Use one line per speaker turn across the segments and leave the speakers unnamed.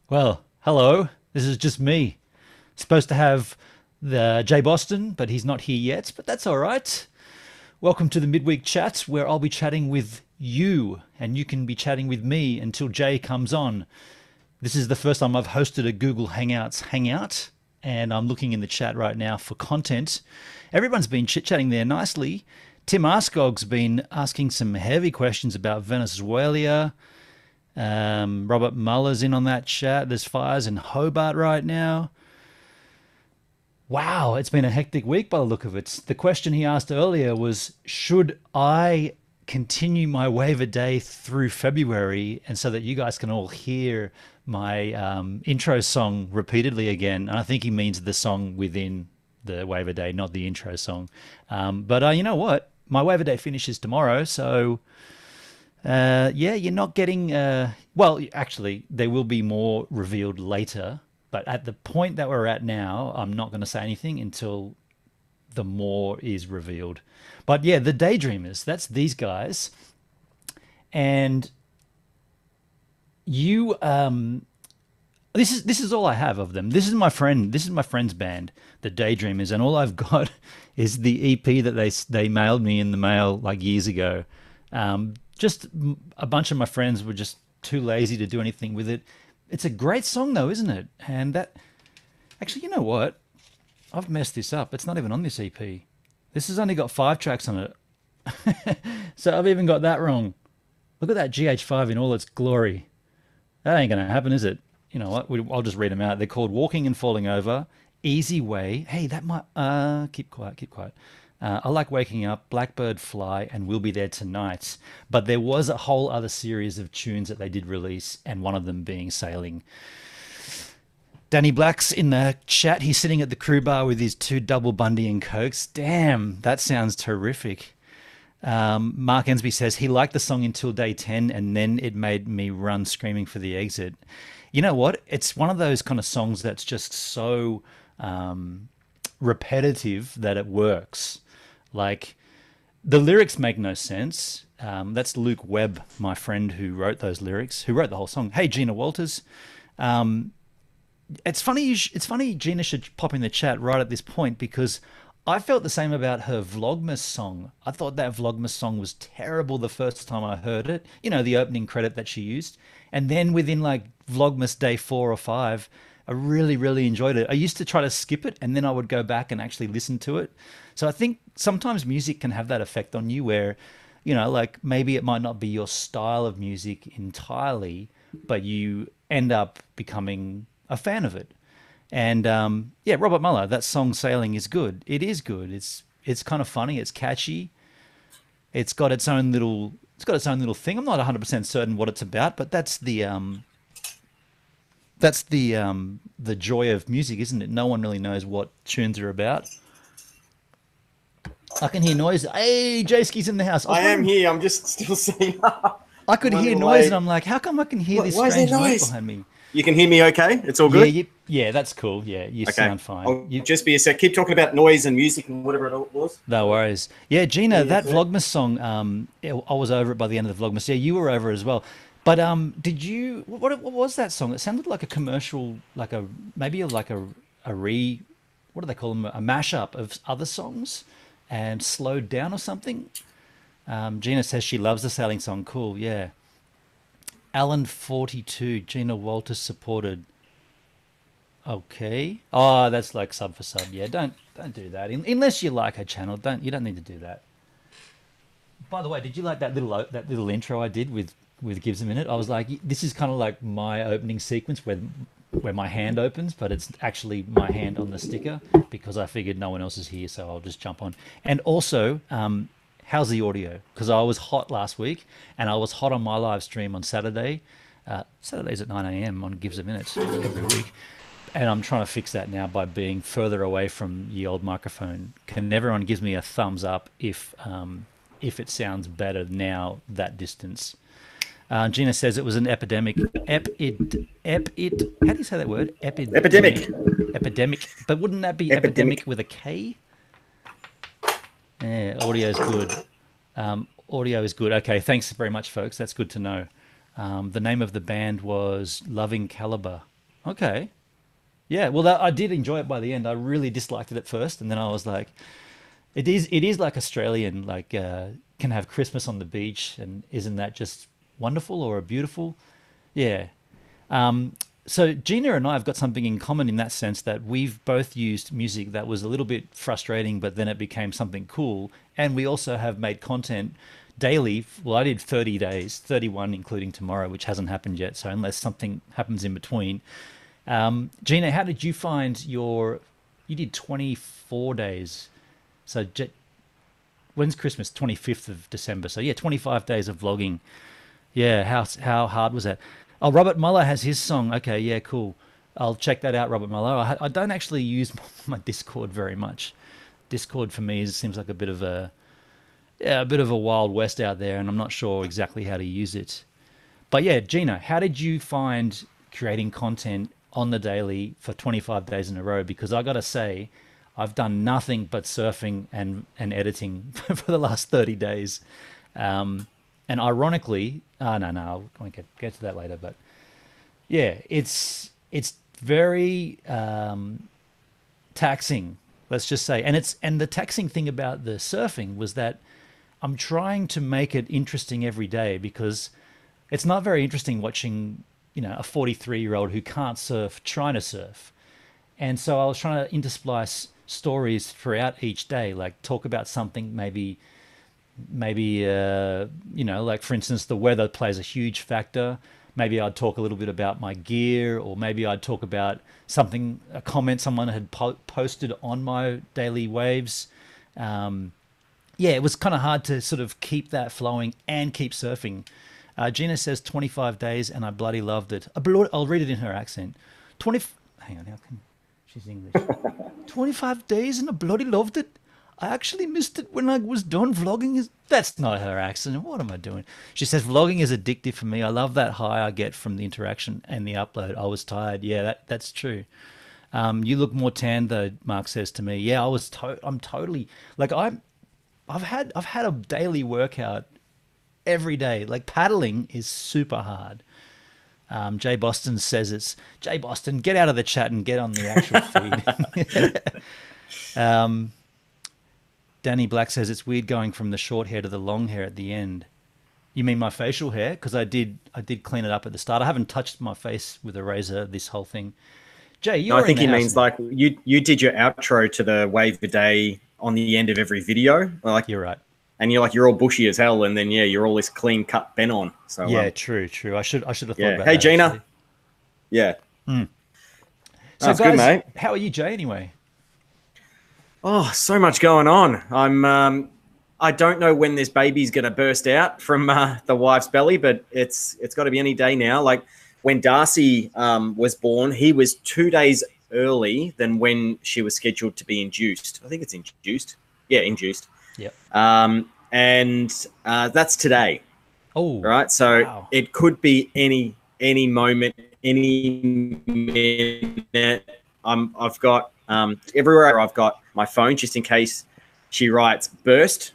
Well, hello. This is just me. Supposed to have the Jay Boston, but he's not here yet, but that's all right. Welcome to the midweek chat where I'll be chatting with you and you can be chatting with me until Jay comes on. This is the first time I've hosted a Google Hangouts hangout and I'm looking in the chat right now for content. Everyone's been chit-chatting there nicely. Tim Askog's been asking some heavy questions about Venezuela. Robert Muller's in on that chat. There's fires in Hobart right now. Wow, it's been a hectic week by the look of it. The question he asked earlier was, should I continue my waiver day through February and so that you guys can all hear my intro song repeatedly again? And I think he means the song within the waiver day, not the intro song. But you know what? My waiver day finishes tomorrow, so yeah, you're not getting. Well, actually, there will be more revealed later. But at the point that we're at now, I'm not going to say anything until the more is revealed. But yeah, the Daydreamers, that's these guys. And you this is all I have of them. This is my friend's band, the Daydreamers, and all I've got is the EP that they mailed me in the mail like years ago. Just a bunch of my friends were just too lazy to do anything with it. It's a great song though, isn't it? And that actually, you know what? I've messed this up. It's not even on this EP. This has only got 5 tracks on it. So I've even got that wrong. Look at that GH5 in all its glory. That ain't going to happen, is it? You know what? I'll just read them out. They're called Walking and Falling Over, Easy Way. Hey, that might... keep quiet, keep quiet. I Like Waking Up, Blackbird Fly, and We'll Be There Tonight. But there was a whole other series of tunes that they did release, and one of them being Sailing. Danny Black's in the chat. He's sitting at the crew bar with his 2 double Bundy and Cokes. Damn, that sounds terrific. Mark Ensby says he liked the song until day 10 and then it made me run screaming for the exit. You know what? It's one of those kind of songs that's just so repetitive that it works. Like, the lyrics make no sense. That's Luke Webb, my friend who wrote those lyrics, who wrote the whole song. Hey, Gina Walters. It's funny. It's funny. Gina should pop in the chat right at this point because I felt the same about her Vlogmas song. I thought that Vlogmas song was terrible the first time I heard it. You know, the opening credit that she used, and then within like Vlogmas day 4 or 5, I really, really enjoyed it. I used to try to skip it, and then I would go back and actually listen to it. So I think sometimes music can have that effect on you, where, you know, like maybe it might not be your style of music entirely, but you end up becoming a fan of it. And yeah, Robert Muller, that song "Sailing" is good. It is good. It's kind of funny. It's catchy. It's got its own little. It's got its own little thing. I'm not 100% certain what it's about, but that's the joy of music, isn't it? No one really knows what tunes are about. I can hear noise. Hey, Jayski's in the house.
I am here. I'm just still saying.
I could hear noise, and I'm like, how come I can hear this
Why is there
strange noise
noise
behind me?
You can hear me okay? It's all
Yeah,
good?
yeah, that's cool. Yeah, you
Okay.
sound fine.
I'll
You,
just be a sec. Keep talking about noise and music and whatever it was.
no worries. Yeah, Gina, that
that's it.
Vlogmas song, I was over it by the end of the Vlogmas. Yeah, you were over as well. But did you? What was that song? It sounded like a commercial, like a maybe like a re, what do they call them? A mashup of other songs, and slowed down or something. Gina says she loves the sailing song. Cool, yeah. Alan 42, Gina Walters supported. Okay. Oh, that's like sub for sub. Yeah, don't do that. Unless you like her channel, you don't need to do that. By the way, did you like that little intro I did with Gibbs a Minute? I was like, this is kind of like my opening sequence where my hand opens, but it's actually my hand on the sticker because I figured no one else is here, so I'll just jump on. And also, how's the audio? Because I was hot last week, and I was hot on my live stream on Saturday. Saturdays at 9 a.m. on Gives a Minute every week. And I'm trying to fix that now by being further away from the old microphone. Can everyone gives me a thumbs up if it sounds better now that distance? Gina says it was an epidemic. How do you say that word?
Epidemic.
Epidemic. But wouldn't that be
Epidemic.
epidemic with a K? Yeah, audio's good. Audio is good. Okay, thanks very much, folks. That's good to know. The name of the band was Loving Caliber. Okay. Yeah, well, I did enjoy it by the end. I really disliked it at first, and then I was like, it is like Australian, like can have Christmas on the beach, and isn't that just wonderful or beautiful? Yeah. So Gina and I have got something in common in that sense that we've both used music that was a little bit frustrating, but then it became something cool, and we also have made content daily. Well, I did 30 days, 31 including tomorrow, which hasn't happened yet. So unless something happens in between, Gina, how did you find your? You did 24 days. So when's Christmas? 25th of December. So yeah, 25 days of vlogging. Yeah, how hard was that? Oh, Robert Muller has his song. Okay, yeah, cool. I'll check that out, Robert Muller. I don't actually use my Discord very much. Discord for me seems like a bit of a, yeah, a bit of a wild west out there, and I'm not sure exactly how to use it. But yeah, Gina, how did you find creating content on the daily for 25 days in a row? Because I got to say, I've done nothing but surfing and editing for the last 30 days. And ironically, I'll get to that later. But yeah, it's very taxing, let's just say. And the taxing thing about the surfing was that I'm trying to make it interesting every day, because it's not very interesting watching, a 43-year-old who can't surf trying to surf. And so I was trying to intersplice stories throughout each day, like talk about something, maybe like for instance, the weather plays a huge factor. Maybe I'd talk a little bit about my gear, or maybe I'd talk about something, a comment someone had posted on my daily waves. Yeah, it was kind of hard to sort of keep that flowing and keep surfing. Gina says 25 days and I bloody loved it. I'll read it in her accent. Hang on, how can she's English? 25 days and I bloody loved it. I actually missed it when I was done vlogging. That's not her accent. What am I doing? She says vlogging is addictive for me. I love that high I get from the interaction and the upload. I was tired. Yeah, that's true. You look more tan though, Mark says to me. Yeah, I'm totally like I've had a daily workout every day. Like paddling is super hard. Jay Boston says it's Jay Boston. Get out of the chat and get on the actual feed. Danny Black says it's weird going from the short hair to the long hair at the end. You mean my facial hair? Because I did clean it up at the start. I haven't touched my face with a razor this whole thing. Jay, you? No,
I think he means now. Like you did your outro to the wave a day on the end of every video. Like
you're right.
And you're all bushy as hell, and then you're all this clean cut Benon. So
yeah, true. I should have thought about that.
Hey Gina.
Actually.
Yeah.
So guys, good, mate. How are you, Jay? Anyway.
Oh, so much going on. I don't know when this baby's going to burst out from the wife's belly, but it's got to be any day now. Like when Darcy was born, he was 2 days early than when she was scheduled to be induced. I think it's induced. Yeah, induced.
Yep.
And that's today.
Oh,
right. So It could be any moment, any minute. I've got everywhere. I've got my phone just in case she writes burst,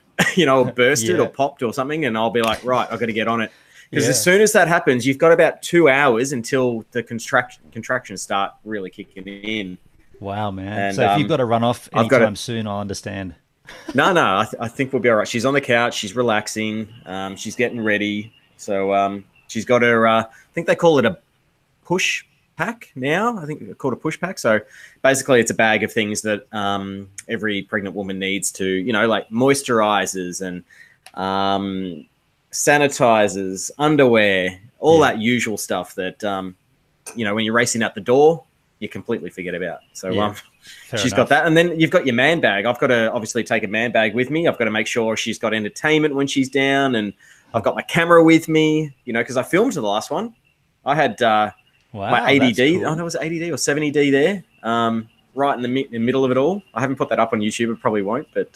or bursted or popped or something, and I'll be like, right, I've got to get on it. Because as soon as that happens, you've got about 2 hours until the contractions start really kicking in.
Wow, man. And, so if you've got to run off anytime soon, I'll understand.
No, I think we'll be all right. She's on the couch. She's relaxing. She's getting ready. So she's got her, I think they call it a push pack now. I think it's called a push pack. So basically it's a bag of things that every pregnant woman needs to, like moisturizers and sanitizers, underwear, all that usual stuff that, when you're racing out the door, you completely forget about. So she's got that. And then you've got your man bag. I've got to obviously take a man bag with me. I've got to make sure she's got entertainment when she's down. And I've got my camera with me, because I filmed the last one. I had my ADD. Cool. Oh, no, was it ADD or 70D there? Right in the middle of it all. I haven't put that up on YouTube. I probably won't, but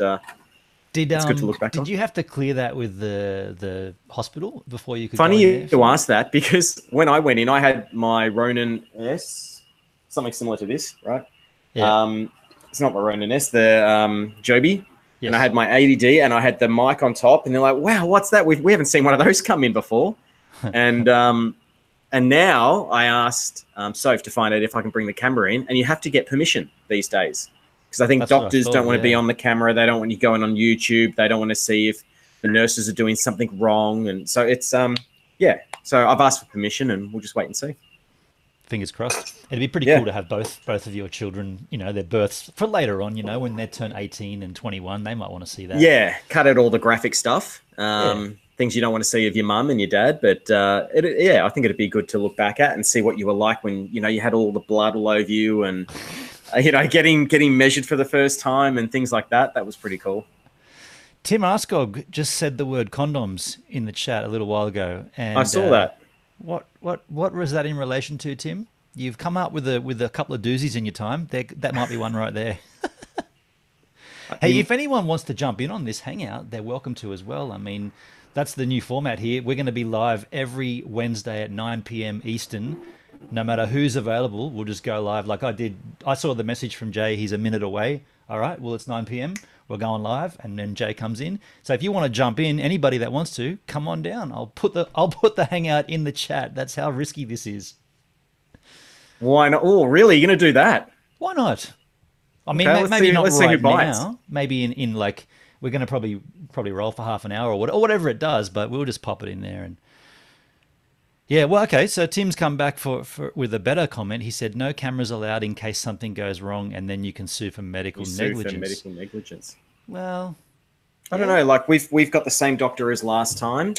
it's good to look back on.
Did you have to clear that with the hospital before you could
Funny you ask that, because when I went in, I had my Ronin S, something similar to this, right? Yeah. It's not my Ronin S, the Joby. Yes. And I had my ADD and I had the mic on top, and they're like, wow, what's that? We haven't seen one of those come in before. And now I asked Soph to find out if I can bring the camera in, and you have to get permission these days. Because I think doctors don't want to be on the camera. They don't want you going on YouTube. They don't want to see if the nurses are doing something wrong. And so it's, yeah. So I've asked for permission, and we'll just wait and see.
Fingers crossed. It'd be pretty cool to have both of your children, you know, their births for later on, you know, when they turn 18 and 21, they might want to see that.
Yeah, cut out all the graphic stuff. Things you don't want to see of your mum and your dad. But, I think it'd be good to look back at and see what you were like when, you know, you had all the blood all over you and, you know, getting measured for the first time and things like that. That was pretty cool.
Tim Askog just said the word condoms in the chat a little while ago. And
I saw that.
What was that in relation to, Tim? You've come up with a couple of doozies in your time. That might be one right there. Hey, if anyone wants to jump in on this hangout, they're welcome to as well. I mean, that's the new format here. We're going to be live every Wednesday at 9 p.m. Eastern. No matter who's available, we'll just go live. Like I did. I saw the message from Jay. He's a minute away. All right. Well, it's 9 p.m. We're going live, and then Jay comes in. So if you want to jump in, anybody that wants to, come on down. I'll put the hangout in the chat. That's how risky this is.
Why not? Oh, really? You're going to do that?
Why not? I mean, maybe not right now. Maybe in like we're going to probably roll for half an hour or whatever it does, but we'll just pop it in there and. Yeah, well, okay. So Tim's come back with a better comment. He said, "No cameras allowed in case something goes wrong, and then you can sue for medical negligence." Well,
I don't know. Like we've got the same doctor as last time.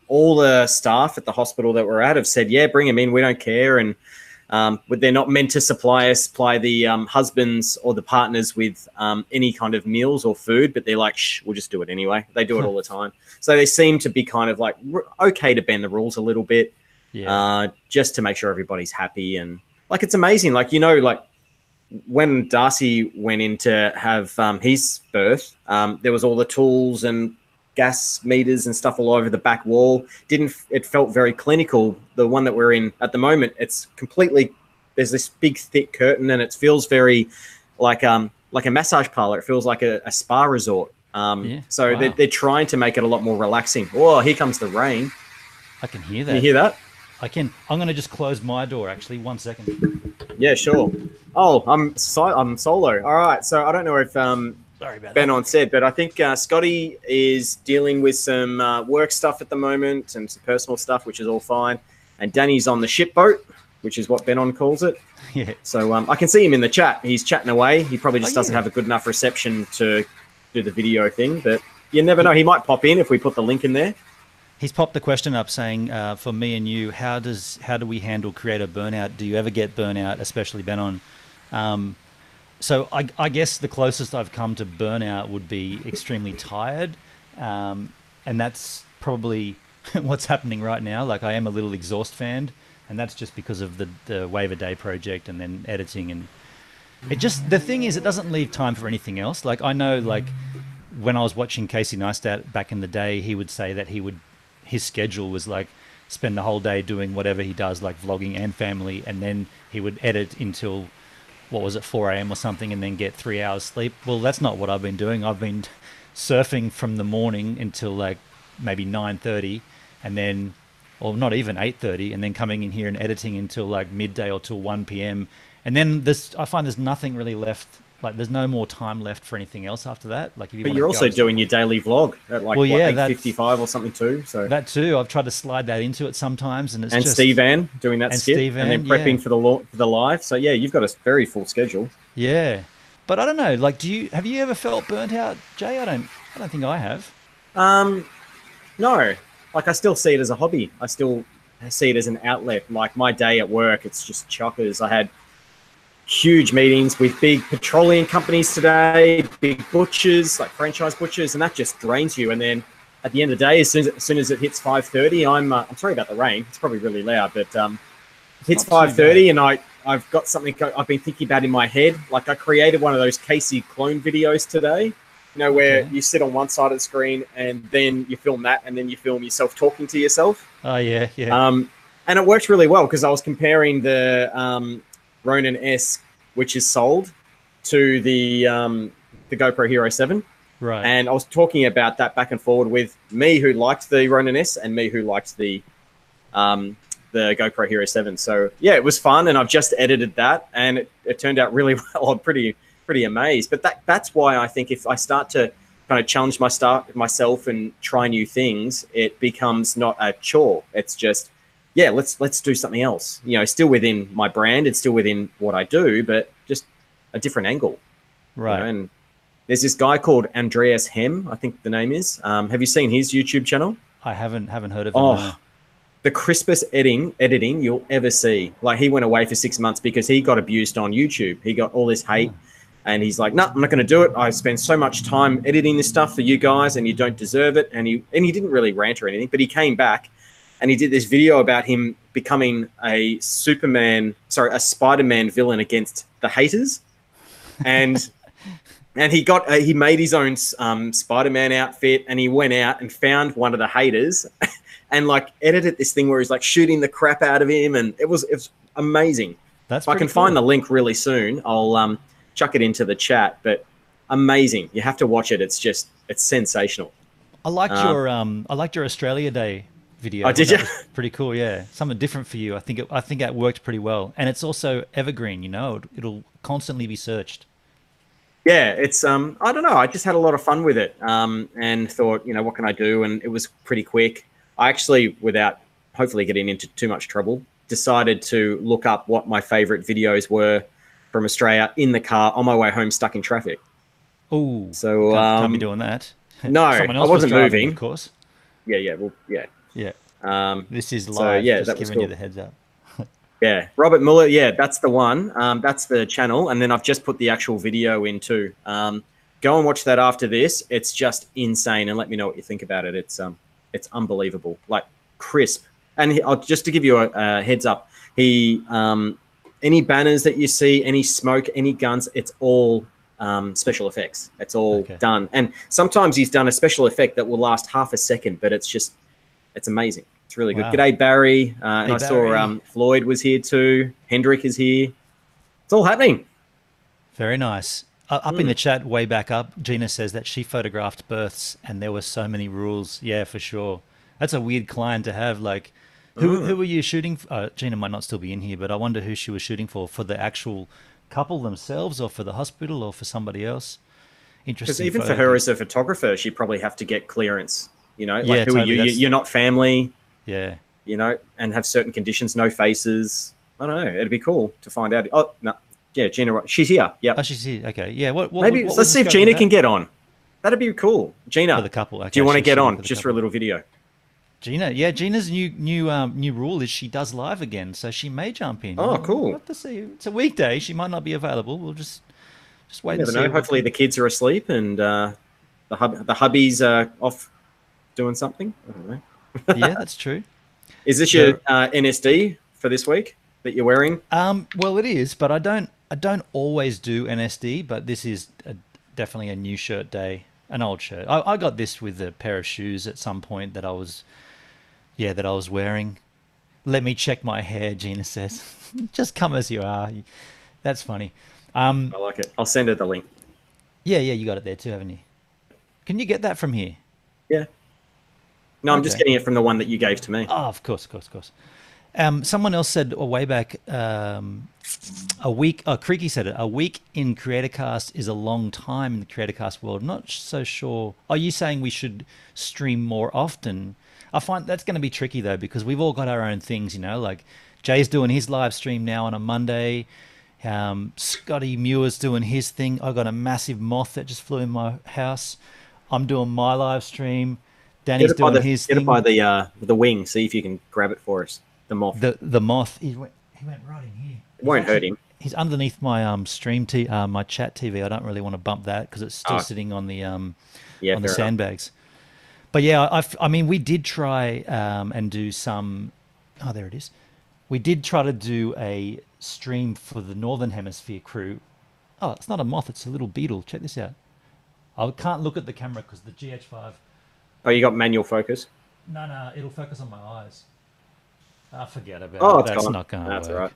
All the staff at the hospital that we're at have said, "Yeah, bring him in. We don't care." And they're not meant to supply the husbands or the partners with any kind of meals or food, but they're like, "Shh, we'll just do it anyway." They do it all the time. So they seem to be kind of like okay to bend the rules a little bit, just to make sure everybody's happy. And like, it's amazing. Like, you know, like when Darcy went in to have his birth, there was all the tools and gas meters and stuff all over the back wall. It felt very clinical. The one that we're in at the moment, it's completely, there's this big thick curtain and it feels very like a massage parlor. It feels like a spa resort. So they're trying to make it a lot more relaxing. Oh, here comes the rain.
I can hear that.
Can you hear that?
I can. I'm going to just close my door, actually. 1 second.
Yeah, sure. Oh, I'm solo. All right. So I don't know if
Sorry about
Benon said, but I think Scotty is dealing with some work stuff at the moment and some personal stuff, which is all fine. And Danny's on the shipboat, which is what Benon calls it.
Yeah.
So I can see him in the chat. He's chatting away. He probably just doesn't have a good enough reception to do the video thing, but you never know. He might pop in if we put the link in there.
He's popped the question up saying, for me and you, how do we handle creator burnout? Do you ever get burnout, especially Benon? So I guess the closest I've come to burnout would be extremely tired. And that's probably what's happening right now. Like I am a little exhaust fan, and that's just because of the Wave a Day project and then editing. And the thing is, it doesn't leave time for anything else. Like I know, like when I was watching Casey Neistat back in the day, he would say that his schedule was like spend the whole day doing whatever he does, like vlogging and family, and then he would edit until, 4 a.m. or something, and then get 3 hours sleep. Well, that's not what I've been doing. I've been surfing from the morning until like maybe 9:30, and then, or not even 8:30, and then coming in here and editing until like midday or till 1 p.m. And then I find there's nothing really left. Like there's no more time left for anything else after that. Like,
but you're also doing your daily vlog at like 55 or something too. So
that too, I've tried to slide that into it sometimes, and
Steve Ann doing that skit, and then prepping for the live. So yeah, you've got a very full schedule.
Yeah, but I don't know. Like, have you ever felt burnt out, Jay? I don't think I have.
No. Like I still see it as a hobby. I still see it as an outlet. Like my day at work, it's just chockers. I had huge meetings with big petroleum companies today, big butchers, like franchise butchers, and that just drains you. And then at the end of the day, as soon as it hits 5:30, I'm sorry about the rain. It's probably really loud, but it hits 5:30, and I've got something I've been thinking about in my head. Like I created one of those Casey clone videos today, you know, where you sit on one side of the screen and then you film that, and then you film yourself talking to yourself.
Oh yeah.
And it works really well because I was comparing the Ronin S, which is sold, to the GoPro Hero 7.
Right.
And I was talking about that back and forward with me who liked the Ronin S and me who liked the the GoPro Hero 7. So yeah, it was fun, and I've just edited that, and it turned out really well. I'm pretty amazed. But that's why I think if I start to kind of challenge myself and try new things, it becomes not a chore. It's just, yeah, let's do something else. You know, still within my brand, it's still within what I do, but just a different angle.
Right.
You know? And there's this guy called Andreas Hem, I think the name is. Have you seen his YouTube channel?
I haven't heard of him.
Oh,
no.
The crispest editing you'll ever see. Like, he went away for 6 months because he got abused on YouTube. He got all this hate, and he's like, "No, I'm not going to do it. I spend so much time editing this stuff for you guys, and you don't deserve it." And he didn't really rant or anything, but he came back, and he did this video about him becoming a Spider-Man villain against the haters, and he made his own Spider-Man outfit, and he went out and found one of the haters. And like edited this thing where he's like shooting the crap out of him, and it was amazing.
That's
if I can find the link really soon, I'll chuck it into the chat. But amazing, you have to watch it. It's sensational.
I liked your Australia Day video.
Oh, did you?
Pretty cool, yeah. Something different for you. I think that worked pretty well, and it's also evergreen. You know, it'll constantly be searched.
Yeah, it's I don't know. I just had a lot of fun with it, and thought, you know, what can I do? And it was pretty quick. I actually, without hopefully getting into too much trouble, decided to look up what my favorite videos were from Australia in the car on my way home, stuck in traffic.
Oh,
so
can't be doing that.
No, I wasn't
driving,
moving.
Of course.
Yeah. Well, yeah.
Yeah. This is live.
So, yeah,
just
that was
giving you
cool.
the heads up.
Yeah, Robert Muller. Yeah, that's the one. That's the channel, and then I've just put the actual video in too. Go and watch that after this. It's just insane, and let me know what you think about it. It's unbelievable, like crisp. And just to give you a heads up, any banners that you see, any smoke, any guns, it's all special effects. It's all done. And sometimes he's done a special effect that will last half a second, but it's amazing. It's really good. Wow. G'day, Barry. And I saw Floyd was here too. Hendrik is here. It's all happening.
Very nice. Up in the chat, way back up, Gina says that she photographed births and there were so many rules. Yeah, for sure. That's a weird client to have. Like, who were you shooting for? Gina might not still be in here, but I wonder who she was shooting for the actual couple themselves, or for the hospital, or for somebody else. Interesting.
Because even for her as a photographer, she'd probably have to get clearance. You know, like,
yeah,
who totally. Are you? You're not family.
Yeah.
You know, and have certain conditions, no faces. I don't know. It'd be cool to find out. Oh, no. Yeah, Gina, she's here. Yeah.
Oh, she's here. Okay. Yeah.
Maybe let's see if Gina can get on. That'd be cool. Gina,
for the couple. Okay,
do you want to get on just for a little video?
Gina, yeah. Gina's new rule is she does live again, so she may jump in.
Oh, cool.
We'll have to see. It's a weekday. She might not be available. We'll just wait and see.
Hopefully the kids are asleep and the hubby's off doing something. I don't know.
Yeah, that's true.
Is this your NSD for this week that you're wearing?
Well, it is, but I don't always do NSD, but this is definitely a new shirt day, an old shirt. I got this with a pair of shoes at some point that I was wearing. Let me check my hair, Gina says. Just come as you are. That's funny.
I like it. I'll send her the link.
Yeah, you got it there too, haven't you? Can you get that from here?
Yeah. No, I'm just getting it from the one that you gave to me.
Oh, of course. Someone else said way back, a week, Creaky said it, a week in CreatorCast is a long time in the CreatorCast world. I'm not so sure. Are you saying we should stream more often? I find that's going to be tricky though, because we've all got our own things, you know, like Jay's doing his live stream now on a Monday. Scotty Muir's doing his thing. I got a massive moth that just flew in my house. I'm doing my live stream. Danny's doing his thing.
Get it by the wing. See if you can grab it for us. The moth.
The moth. He went right in here.
It won't hurt him.
He's underneath my my chat TV. I don't really want to bump that because it's still sitting on the sandbags. But yeah, I mean, we did try and do some. Oh, there it is. We did try to do a stream for the Northern Hemisphere crew. Oh, it's not a moth. It's a little beetle. Check this out. I can't look at the camera because the GH5.
Oh, you got manual focus?
No, it'll focus on my eyes. Forget about it.
That's
not going to work.
That's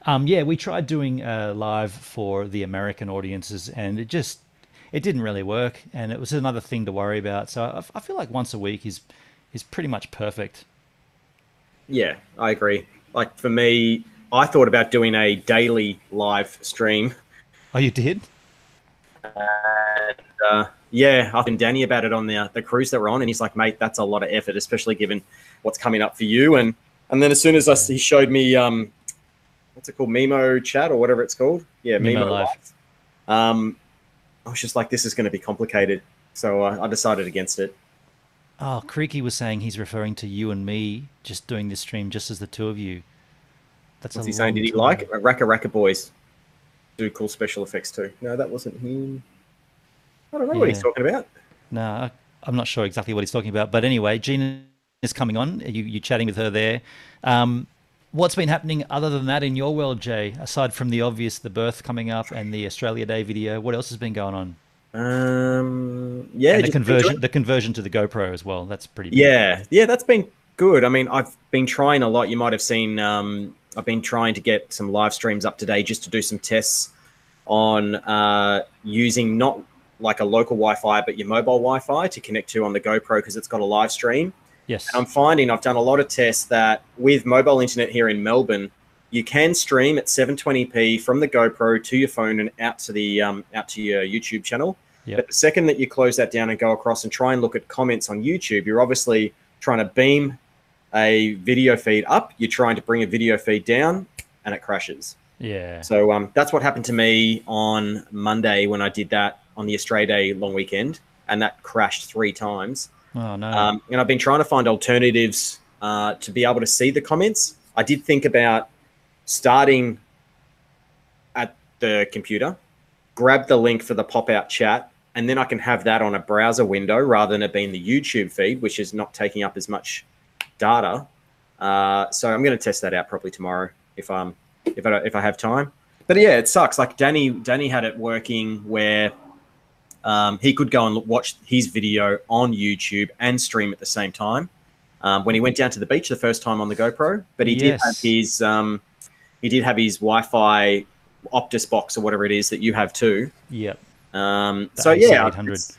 all right.
Yeah, we tried doing live for the American audiences, and it didn't really work, and it was another thing to worry about. So I feel like once a week is pretty much perfect.
Yeah, I agree. Like for me, I thought about doing a daily live stream.
Oh, you did?
And yeah, I've been Danny about it on the cruise that we're on, and he's like, "Mate, that's a lot of effort, especially given what's coming up for you." And then as soon as he showed me what's it called, Mimo Chat or whatever it's called, yeah,
Mimo
Mimo
Live.
Live. I was just like, "This is going to be complicated," so I decided against it.
Oh, Creaky was saying he's referring to you and me just doing this stream just as the two of you. That's a
What's he saying?
long
Did he
time.
like it? Raka Raka Boys do cool special effects too? No, that wasn't him. I don't know what he's
Yeah.
talking about.
No, I'm not sure exactly what he's talking about. But anyway, Gina is coming on. You chatting with her there. Um, what's been happening other than that in your world, Jay? Aside from the obvious, the birth coming up and the Australia Day video, what else has been going on?
Yeah,
And
just enjoying.
the conversion to the GoPro as well. That's pretty big.
Yeah, that's been good. I mean, I've been trying a lot. You might have seen. I've been trying to get some live streams up today just to do some tests on using not like a local Wi-Fi, but your mobile Wi-Fi to connect to on the GoPro because it's got a live stream. And
Yes.
I'm finding I've done a lot of tests that with mobile internet here in Melbourne, you can stream at 720p from the GoPro to your phone and out to the out to your YouTube channel.
Yep.
But the second that you close that down and go across and try and look at comments on YouTube, you're obviously trying to beam a video feed up. You're trying to bring a video feed down, and it crashes.
Yeah.
So that's what happened to me on Monday when I did that on the Australia Day long weekend, and that crashed 3 times.
Oh no.
And I've been trying to find alternatives to be able to see the comments. I did think about starting at the computer, grab the link for the pop-out chat, and then I can have that on a browser window rather than it being the YouTube feed, which is not taking up as much data. So I'm going to test that out probably tomorrow if I have time. But yeah, it sucks. Like Danny had it working where he could go and watch his video on YouTube and stream at the same time when he went down to the beach the first time on the GoPro. But he did have his Wi-Fi Optus box or whatever it is that you have too.
Yep.
So yeah,
AC800.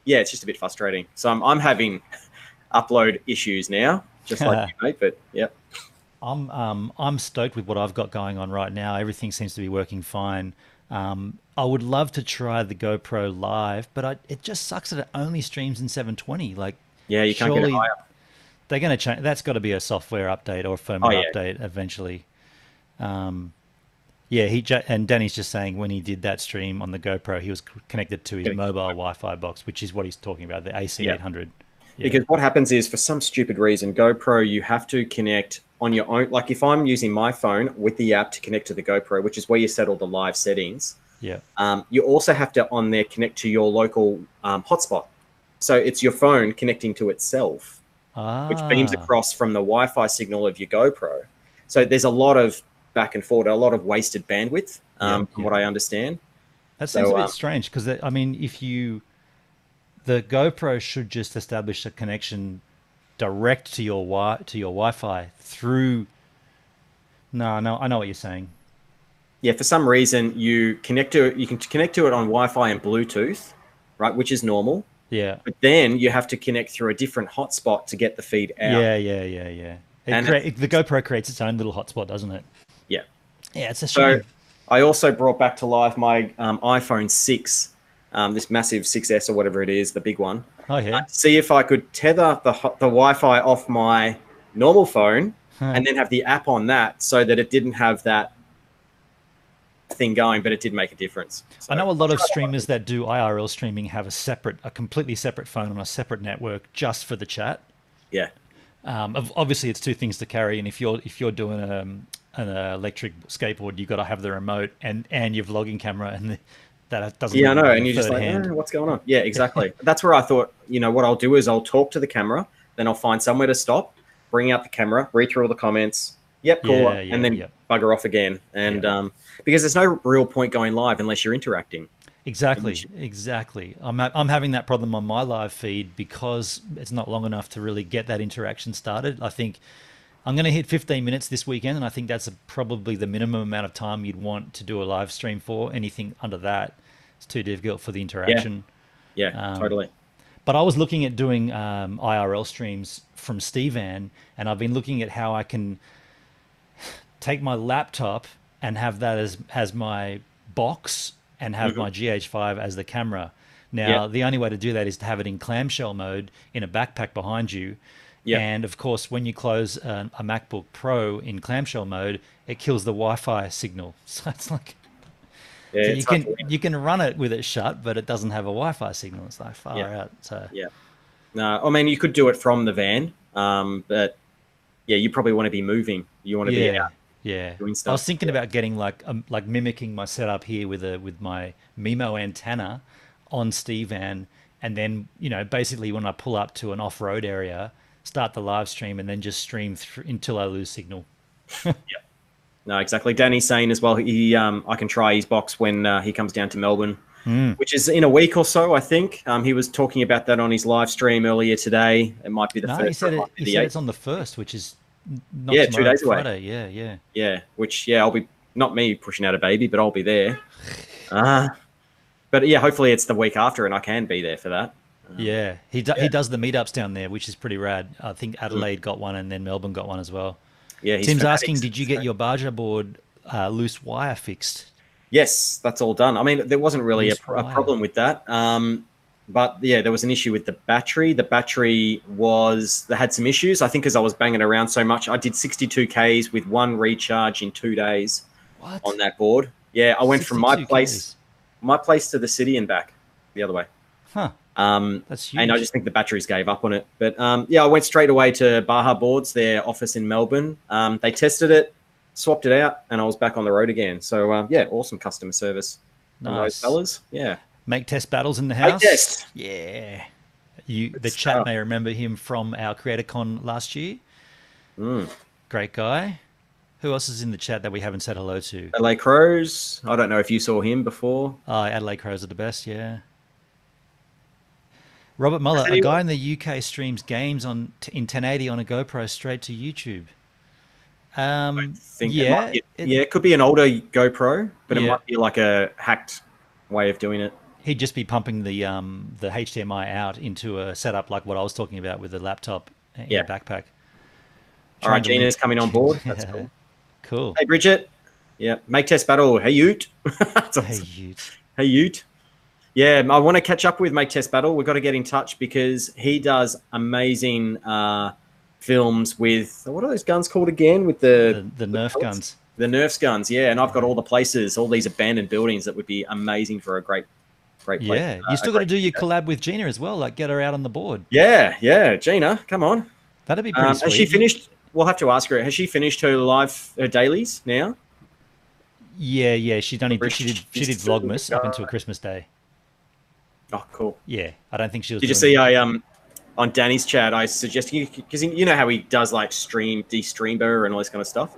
it's just a bit frustrating. So I'm having upload issues now, just like you, mate. But yeah,
I'm stoked with what I've got going on right now. Everything seems to be working fine. I would love to try the GoPro Live, but it just sucks that it only streams in 720. Like,
yeah, you can't get it
surely
higher.
they're going to change. That's got to be a software update or
Oh
firmware
yeah,
update eventually. Yeah, and Danny's just saying when he did that stream on the GoPro, he was connected to his mobile Wi-Fi box, which is what he's talking about, the
yeah.
AC800. Yeah.
Because what happens is, for some stupid reason, GoPro, you have to connect on your own. Like if I'm using my phone with the app to connect to the GoPro, which is where you set all the live settings,
Yeah.
you also have to on there connect to your local hotspot. So it's your phone connecting to itself, which beams
Ah,
across from the Wi-Fi signal of your GoPro. So there's a lot of back and forth, a lot of wasted bandwidth,
yeah,
from
yeah.
what I understand.
That seems a
So
bit strange because I mean, the GoPro should just establish a connection direct to your Wi-Fi through. No, no, I know what you're saying.
yeah, for some reason you can connect to it on Wi-Fi and Bluetooth, right, which is normal.
Yeah,
But then you have to connect through a different hotspot to get the feed out.
yeah.
And
The GoPro creates its own little hotspot, doesn't it?
yeah.
Yeah, it's a
So
shame.
I also brought back to life my iPhone 6, this massive 6S or whatever it is, the big one.
Oh yeah.
See if I could tether the Wi-Fi off my normal phone and then have the app on that so that it didn't have that thing going, but it did make a difference. So,
I know a lot of streamers that do IRL streaming have a completely separate phone on a separate network just for the chat.
yeah.
Obviously, it's two things to carry, and if you're doing an electric skateboard, you've got to have the remote and your vlogging camera, and that doesn't.
Yeah, I
really
know.
have
And
a
you're just
third
like,
hand.
what's going on? Yeah, exactly. That's where I thought, what I'll do is I'll talk to the camera, then I'll find somewhere to stop, bring out the camera, read through all the comments. Yep, cool. And then bugger off again. And because there's no real point going live unless you're interacting.
Exactly. I'm having that problem on my live feed because it's not long enough to really get that interaction started. I think I'm going to hit 15 minutes this weekend, and I think that's probably the minimum amount of time you'd want to do a live stream for. Anything under that, it's too difficult for the interaction.
Yeah, totally.
But I was looking at doing IRL streams from Stevan, and I've been looking at how I can take my laptop and have that as my box and have
Hmm.
my GH5 as the camera.
Yeah.
Now, the only way to do that is to have it in clamshell mode in a backpack behind you.
Yeah.
And of course, when you close a MacBook Pro in clamshell mode, it kills the Wi-Fi signal. So it's like,
Yeah.
so
It's hard to win.
you can run it with it shut, but it doesn't have a Wi-Fi signal. It's like
Yeah.
far out. So
Yeah. No, I mean, you could do it from the van, but yeah, you probably want to be moving. You want to be
yeah,
out
yeah.
doing
I was
stuff.
thinking
Yeah.
about getting like mimicking my setup here with my Mimo antenna on Stevan, and then basically when I pull up to an off-road area, start the live stream, and then just stream through until I lose signal.
Yeah. No, exactly. Danny's saying as well, I can try his box when he comes down to Melbourne,
Mm.
which is in a week or so, I think. He was talking about that on his live stream earlier today. It might be the
No,
first, or it might be
he
the
said
eighth.
it's on the first, which is not
Yeah, two
tomorrow,
days away.
Friday. Yeah, yeah.
Yeah, which I'll be not me pushing out a baby, but I'll be there. Uh, but yeah, hopefully it's the week after, and I can be there for that.
Yeah,
Yeah,
he does the meetups down there, which is pretty rad. I think
Mm.
Adelaide got one, and then Melbourne got one as well.
Yeah, he's
Tim's
fanatic.
asking, did you get your Baja board loose wire fixed?
Yes, that's all done. I mean, there wasn't really
Loose
a
wire.
problem with that. But yeah, there was an issue with the battery. The battery they had some issues. I think because I was banging around so much, I did 62 Ks with one recharge in 2 days on
What?
that board. Yeah, I went from
62 Ks.
my place to the city and back the other way.
Huh?
Um,
That's
and I
huge.
just think the batteries gave up on it. But yeah, I went straight away to Baja Boards, their office in Melbourne. They tested it, swapped it out, and I was back on the road again. So yeah, awesome customer service from those
Nice.
fellas. Yeah.
Make test battles in the
Make
house.
test.
Yeah.
Good
The chat
stuff.
may remember him from our CreatorCon last year.
Mm.
Great guy. Who else is in the chat that we haven't said hello to?
LA Crows. I don't know if you saw him before.
Oh, Adelaide Crows are the best, yeah. Robert Muller,
Has
a
anyone-
guy in the UK streams games in 1080 on a GoPro straight to YouTube.
Think
Yeah,
it could be an older GoPro, but it
Yeah.
might be like a hacked way of doing it.
he'd just be pumping the HDMI out into a setup like what I was talking about with the laptop in
Yeah.
a backpack.
All right,
Trying to
Gina's
link-
coming on board. That's cool.
Cool.
Hey, Bridget. Yeah, make test battle. Hey, Ute. That's
Hey,
awesome.
Ute.
Hey, Ute. Yeah, I want to catch up with Make Test Battle. We've got to get in touch because he does amazing films with what are those guns called again? With
The Nerf
pellets?
guns.
The Nerfs guns, yeah. And I've got all the places, all these abandoned buildings that would be amazing for a great place.
Yeah, you still got to do your collab with Gina as well. Like, get her out on the board.
Yeah, Gina, come on.
That'd be pretty sweet.
Has she finished? We'll have to ask her. Has she finished her dailies now?
Yeah. She did
She's
Vlogmas up until Christmas Day.
Oh, cool.
Yeah, I don't think she was.
Did you
doing
see? On Danny's chat, I suggested because you know how he does like de-streamer and all this kind of stuff.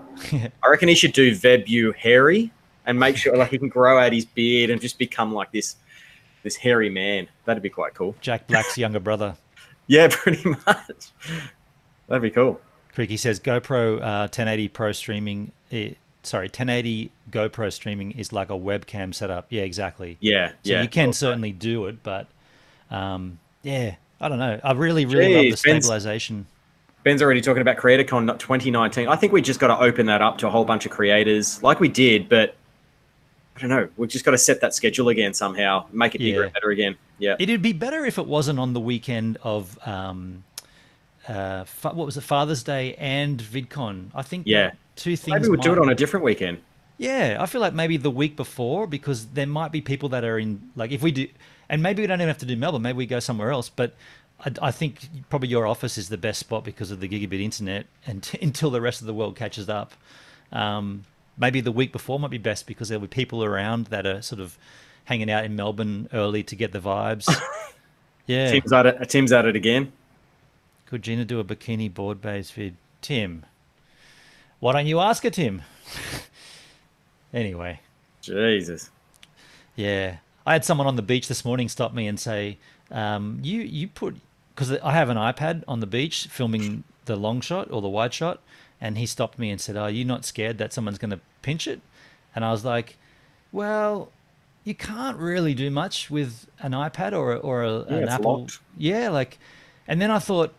I reckon he should do Vebu hairy and make sure like he can grow out his beard and just become like this hairy man. That'd be quite cool.
Jack Black's younger brother.
Yeah, pretty much. That'd be cool.
Creaky says GoPro 1080 Pro streaming. 1080 GoPro streaming is like a webcam setup. Yeah, exactly.
Yeah,
So
yeah.
you can certainly do it, but yeah, I don't know. I really love the
Jeez,
stabilization.
Ben's already talking about CreatorCon 2019. I think we just got to open that up to a whole bunch of creators like we did, but I don't know. We've just got to set that schedule again somehow, make it bigger
Yeah.
and better again. Yeah.
It'd be better if it wasn't on the weekend of what was it, Father's Day and VidCon. I think
Yeah.
two things.
Maybe we'll do it
might-
on a different weekend.
Yeah, I feel like maybe the week before, because there might be people that are in, like, if we do, and maybe we don't even have to do Melbourne, maybe we go somewhere else, but I think probably your office is the best spot because of the gigabit internet and until the rest of the world catches up. Maybe the week before might be best because there'll be people around that are sort of hanging out in Melbourne early to get the vibes. Yeah.
Tim's at it again.
Could Gina do a bikini board based vid? Tim, why don't you ask her, Tim? Anyway.
Jesus.
Yeah, I had someone on the beach this morning stop me and say, "You put," because I have an iPad on the beach filming the long shot or the wide shot, and he stopped me and said, "Are you not scared that someone's going to pinch it?" And I was like, "Well, you can't really do much with an iPad
Yeah,
an
it's
Apple.
locked.
Yeah, like, and then I thought,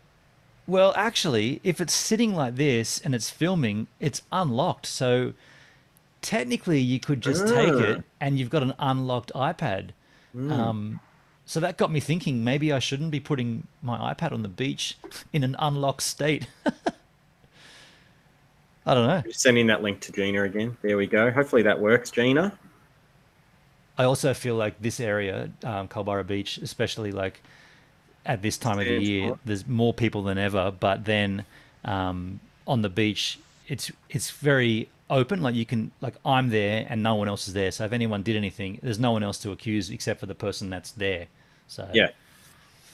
well, actually, if it's sitting like this and it's filming, it's unlocked. So technically, you could just take
Ah,
it and you've got an unlocked iPad.
mm.
So that got me thinking maybe I shouldn't be putting my iPad on the beach in an unlocked state. I don't know.
Just sending that link to Gina again. There we go. Hopefully that works, Gina.
I also feel like this area, Culburra Beach, especially like at this time of the year,
Central.
there's more people than ever. But then on the beach, it's very open. Like you can like I'm there and no one else is there. So if anyone did anything, there's no one else to accuse except for the person that's there. So
Yeah.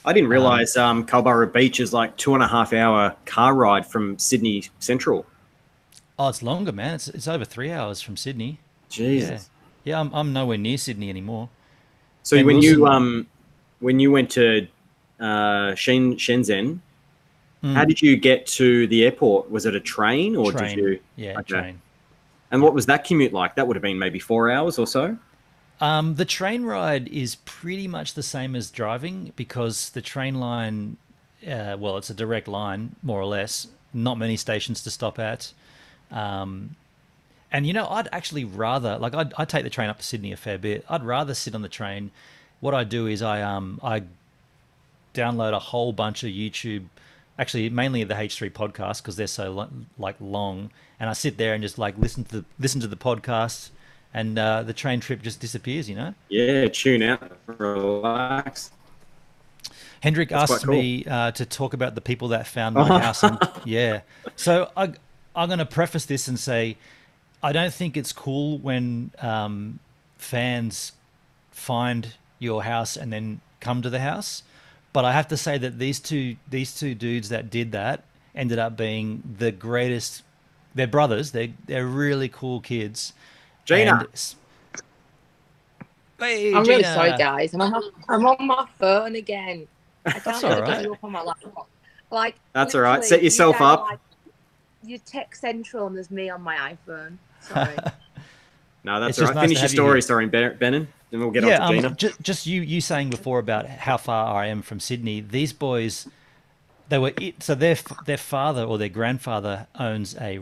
I didn't
um,
realize Culburra Beach is like 2.5 hour car ride from Sydney Central.
oh, it's longer, man. It's over 3 hours from Sydney. Yeah,
Jesus.
yeah. I'm nowhere near Sydney anymore.
So
Ben Wilson.
when you went to Shenzhen, how
Mm,
did you get to the airport? Was it a train or did
train.
you?
Yeah,
Okay.
train.
And
Yeah.
what was that commute like? That would have been maybe 4 hours or so.
The train ride is pretty much the same as driving because the train line, well, it's a direct line, more or less. Not many stations to stop at. Um, and I'd actually rather, like, I take the train up to Sydney a fair bit. I'd rather sit on the train. What I do is I download a whole bunch of YouTube, actually mainly the H3 podcasts because they're so like long, and I sit there and just like listen to the podcast, and the train trip just disappears.
Yeah, tune out, relax.
Hendrik
That's quite
asked
cool.
me to talk about the people that found my house, and yeah, so I'm going to preface this and say I don't think it's cool when fans find your house and then come to the house. But I have to say that these two dudes that did that ended up being the greatest. They're brothers. They're really cool kids. And
Gina,
hey,
I'm really sorry,
Gina,
guys. I'm on my phone again. I
that's
can't
all
ever get
right.
you up on my laptop. Like,
that's all right.
literally,
Set
you
yourself
guys are
up.
like, you text central and there's me on my iPhone. Sorry.
No, that's
It's
all
just
right.
nice to
Finish your
have you here.
story, sorry, Benon, then we'll get on to
Yeah,
Gina.
just you saying before about how far I am from Sydney. These boys, so their father or their grandfather owns a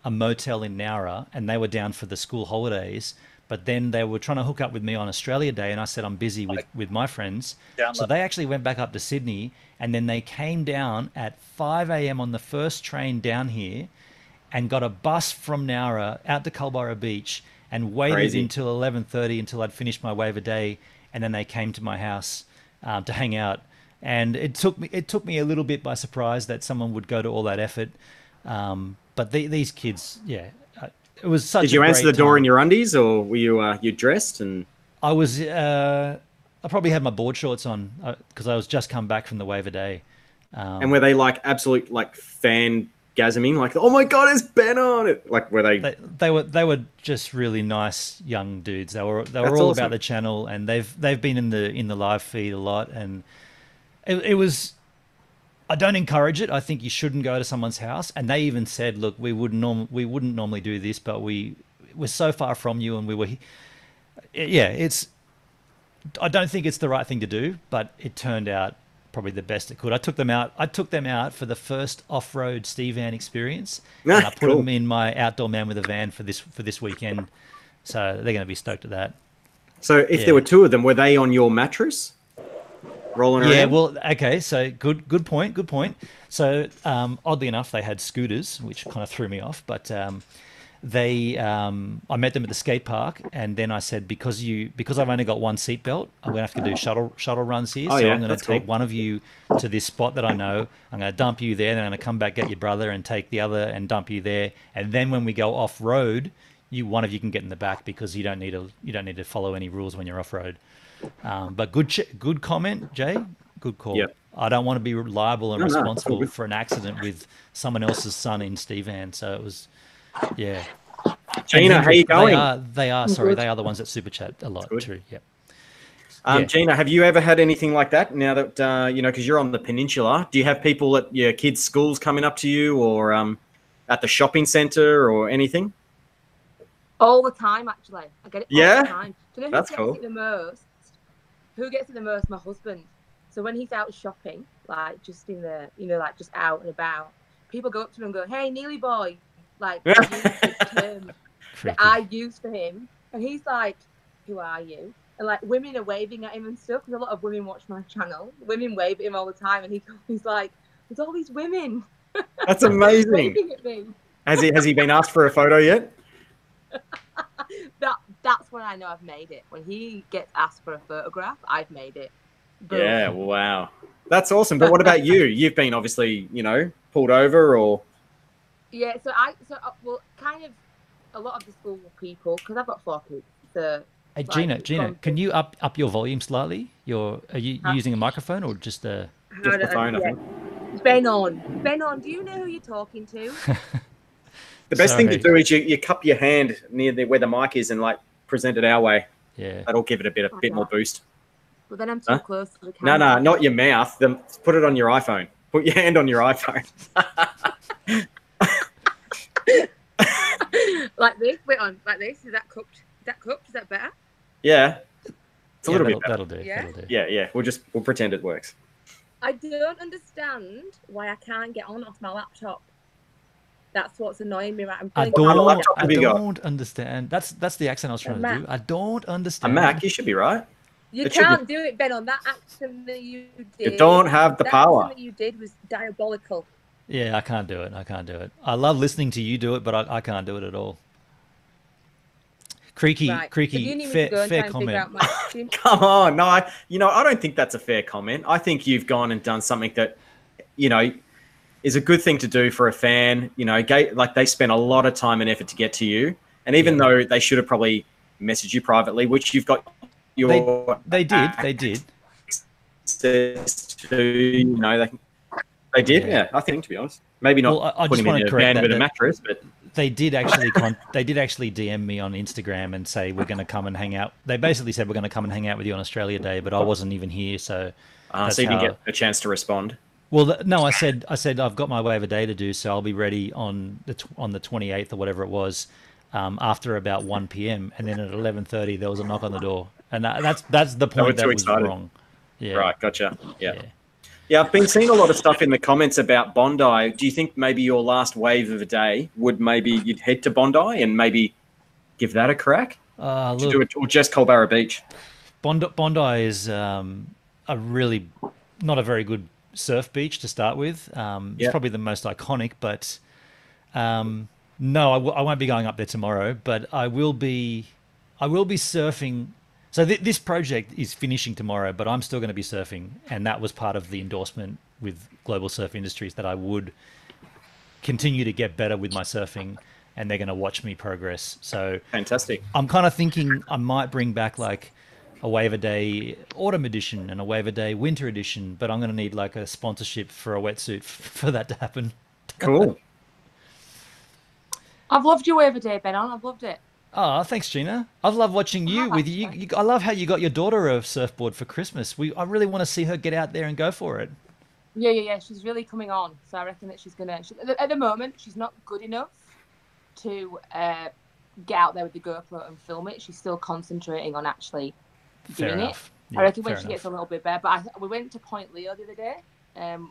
motel in Nowra, and they were down for the school holidays. But then they were trying to hook up with me on Australia Day, and I said I'm busy with my friends. So they actually went back up to Sydney, and then they came down at 5 a.m. on the first train down here, and got a bus from Nowra out to Culburra Beach, and waited
Crazy.
until 11:30 until I'd finished my wave a day, and then they came to my house to hang out. And it took me a little bit by surprise that someone would go to all that effort. But these kids, yeah, it was
Did
such a
you answer the
great
door in
time.
your undies, or were you dressed? And
I probably had my board shorts on because I was just come back from the wave a day.
were they like absolute like fan gasming, like oh my god, it's Ben on it? Like were they?
They were just really nice young dudes. They were
That's
all about
awesome.
the channel, and they've been in the live feed a lot, and it was. I don't encourage it. I think you shouldn't go to someone's house. And they even said, "Look, we wouldn't normally do this, but we're so far from you, and we were, yeah, it's. I don't think it's the right thing to do, but it turned out probably the best it could. I took them out. I took them out for the first off-road Steve Van experience, and I put
Cool.
them in my outdoor man with a van for this weekend. So they're going to be stoked at that.
So if there
Yeah.
were two of them, were they on your mattress rolling
Yeah,
around?
well, okay, so good point, good point. So, oddly enough, they had scooters, which kind of threw me off. But I met them at the skate park, and then I said, because I've only got one seatbelt, I'm gonna have to do shuttle runs here.
Oh
So
yeah,
I'm gonna
that's cool.
take one of you to this spot that I know. I'm gonna dump you there, then I'm gonna come back get your brother and take the other and dump you there. And then when we go off road, one of you can get in the back because you don't need to follow any rules when you're off road. But good comment, Jay. Good call.
Yep.
I don't want to be liable and
No, no, it's all
responsible
good.
for an accident with someone else's son in Steve Van. So it was, yeah. And
Gina, how you
Hendrik,
going?
sorry,
Good.
they are the ones that super chat a lot
Good.
too. Yep. Yeah.
Gina, have you ever had anything like that? Now that because you're on the peninsula, do you have people at your kids' schools coming up to you, or at the shopping centre, or anything?
All the time, actually. I get it all
Yeah?
the time. Do you know who
That's
gets
cool.
it the most? Who gets it the most? My husband. So when he's out shopping, like just in the, like just out and about, people go up to him and go, "Hey, Neely boy," like use this term that I use for him, and he's like, "Who are you?" And like women are waving at him and stuff, because a lot of women watch my channel. Women wave at him all the time, and he's like, "There's all these women."
That's amazing.
Waving at me.
Has he been asked for a photo yet?
That's when I know I've made it. When he gets asked for a photograph, I've made it. Boom.
Yeah, wow. That's awesome. But what about you? You've been obviously, pulled over or...
Yeah, well, kind of a lot of the school people, because I've got 4 kids. So,
hey, Gina, can you up your volume slightly? Are you using a microphone or just a...
Just the phone, I think.
Benon, do you know who you're talking to?
The best thing to do is you cup your hand near where the mic is and like present it our way.
Yeah.
That'll give it a bit more boost.
But then I'm too close to the camera.
No, not your mouth. Put it on your iPhone. Put your hand on your iPhone.
Like this? Wait on, like this? Is that cooked? Is that better?
Yeah. It's a little bit better.
That'll do.
Yeah?
That'll do.
Yeah. We'll pretend it works.
I don't understand why I can't get on off my laptop. That's what's annoying me. Right?
I don't understand. That's the accent I was trying to do. I don't understand.
A Mac, you should be right.
You can't do it, Ben. On that accent that you did.
You don't have the power.
Accent that you did was diabolical.
Yeah, I can't do it. I love listening to you do it, but I can't do it at all. Creaky, fair comment.
Come on, no, I don't think that's a fair comment. I think you've gone and done something that, is a good thing to do for a fan. Like they spent a lot of time and effort to get to you, and even though they should have probably messaged you privately, which you've got your
they did.
They did. Yeah, I think, to be honest, maybe not.
Well, I
putting
just want to correct
with a mattress, but
they did actually DM me on Instagram and say we're going to come and hang out. They basically said we're going to come and hang out with you on Australia Day, but I wasn't even here, so
so you didn't get a chance to respond.
Well, no, I said I've got my waiver day to do, so I'll be ready on the 28th or whatever it was, after about 1 p.m. And then at 11:30 there was a knock on the door, and that's the point that was wrong. Yeah.
Right, gotcha. Yeah, I've been seeing a lot of stuff in the comments about Bondi. Do you think maybe your last wave of a day would maybe you'd head to Bondi and maybe give that a crack? Or just Culburra Beach?
Bondi is a really not a very good surf beach to start with. It's probably the most iconic, but no, I won't be going up there tomorrow, but I will be surfing. So this project is finishing tomorrow, but I'm still going to be surfing, and that was part of the endorsement with Global Surf Industries that I would continue to get better with my surfing, and they're going to watch me progress. So
fantastic.
I'm kind of thinking I might bring back like a waiver day autumn edition and a waiver day winter edition, but I'm going to need like a sponsorship for a wetsuit for that to happen.
Cool.
I've loved your waiver day, Benon. I've loved it.
Oh, thanks, Gina. I love watching you with you. I love how you got your daughter a surfboard for Christmas. I really want to see her get out there and go for it.
Yeah. She's really coming on. So I reckon that she's going to... At the moment, she's not good enough to get out there with the GoPro and film it. She's still concentrating on actually doing it. Yeah, I reckon when she gets a little bit better. But we went to Point Leo the other day,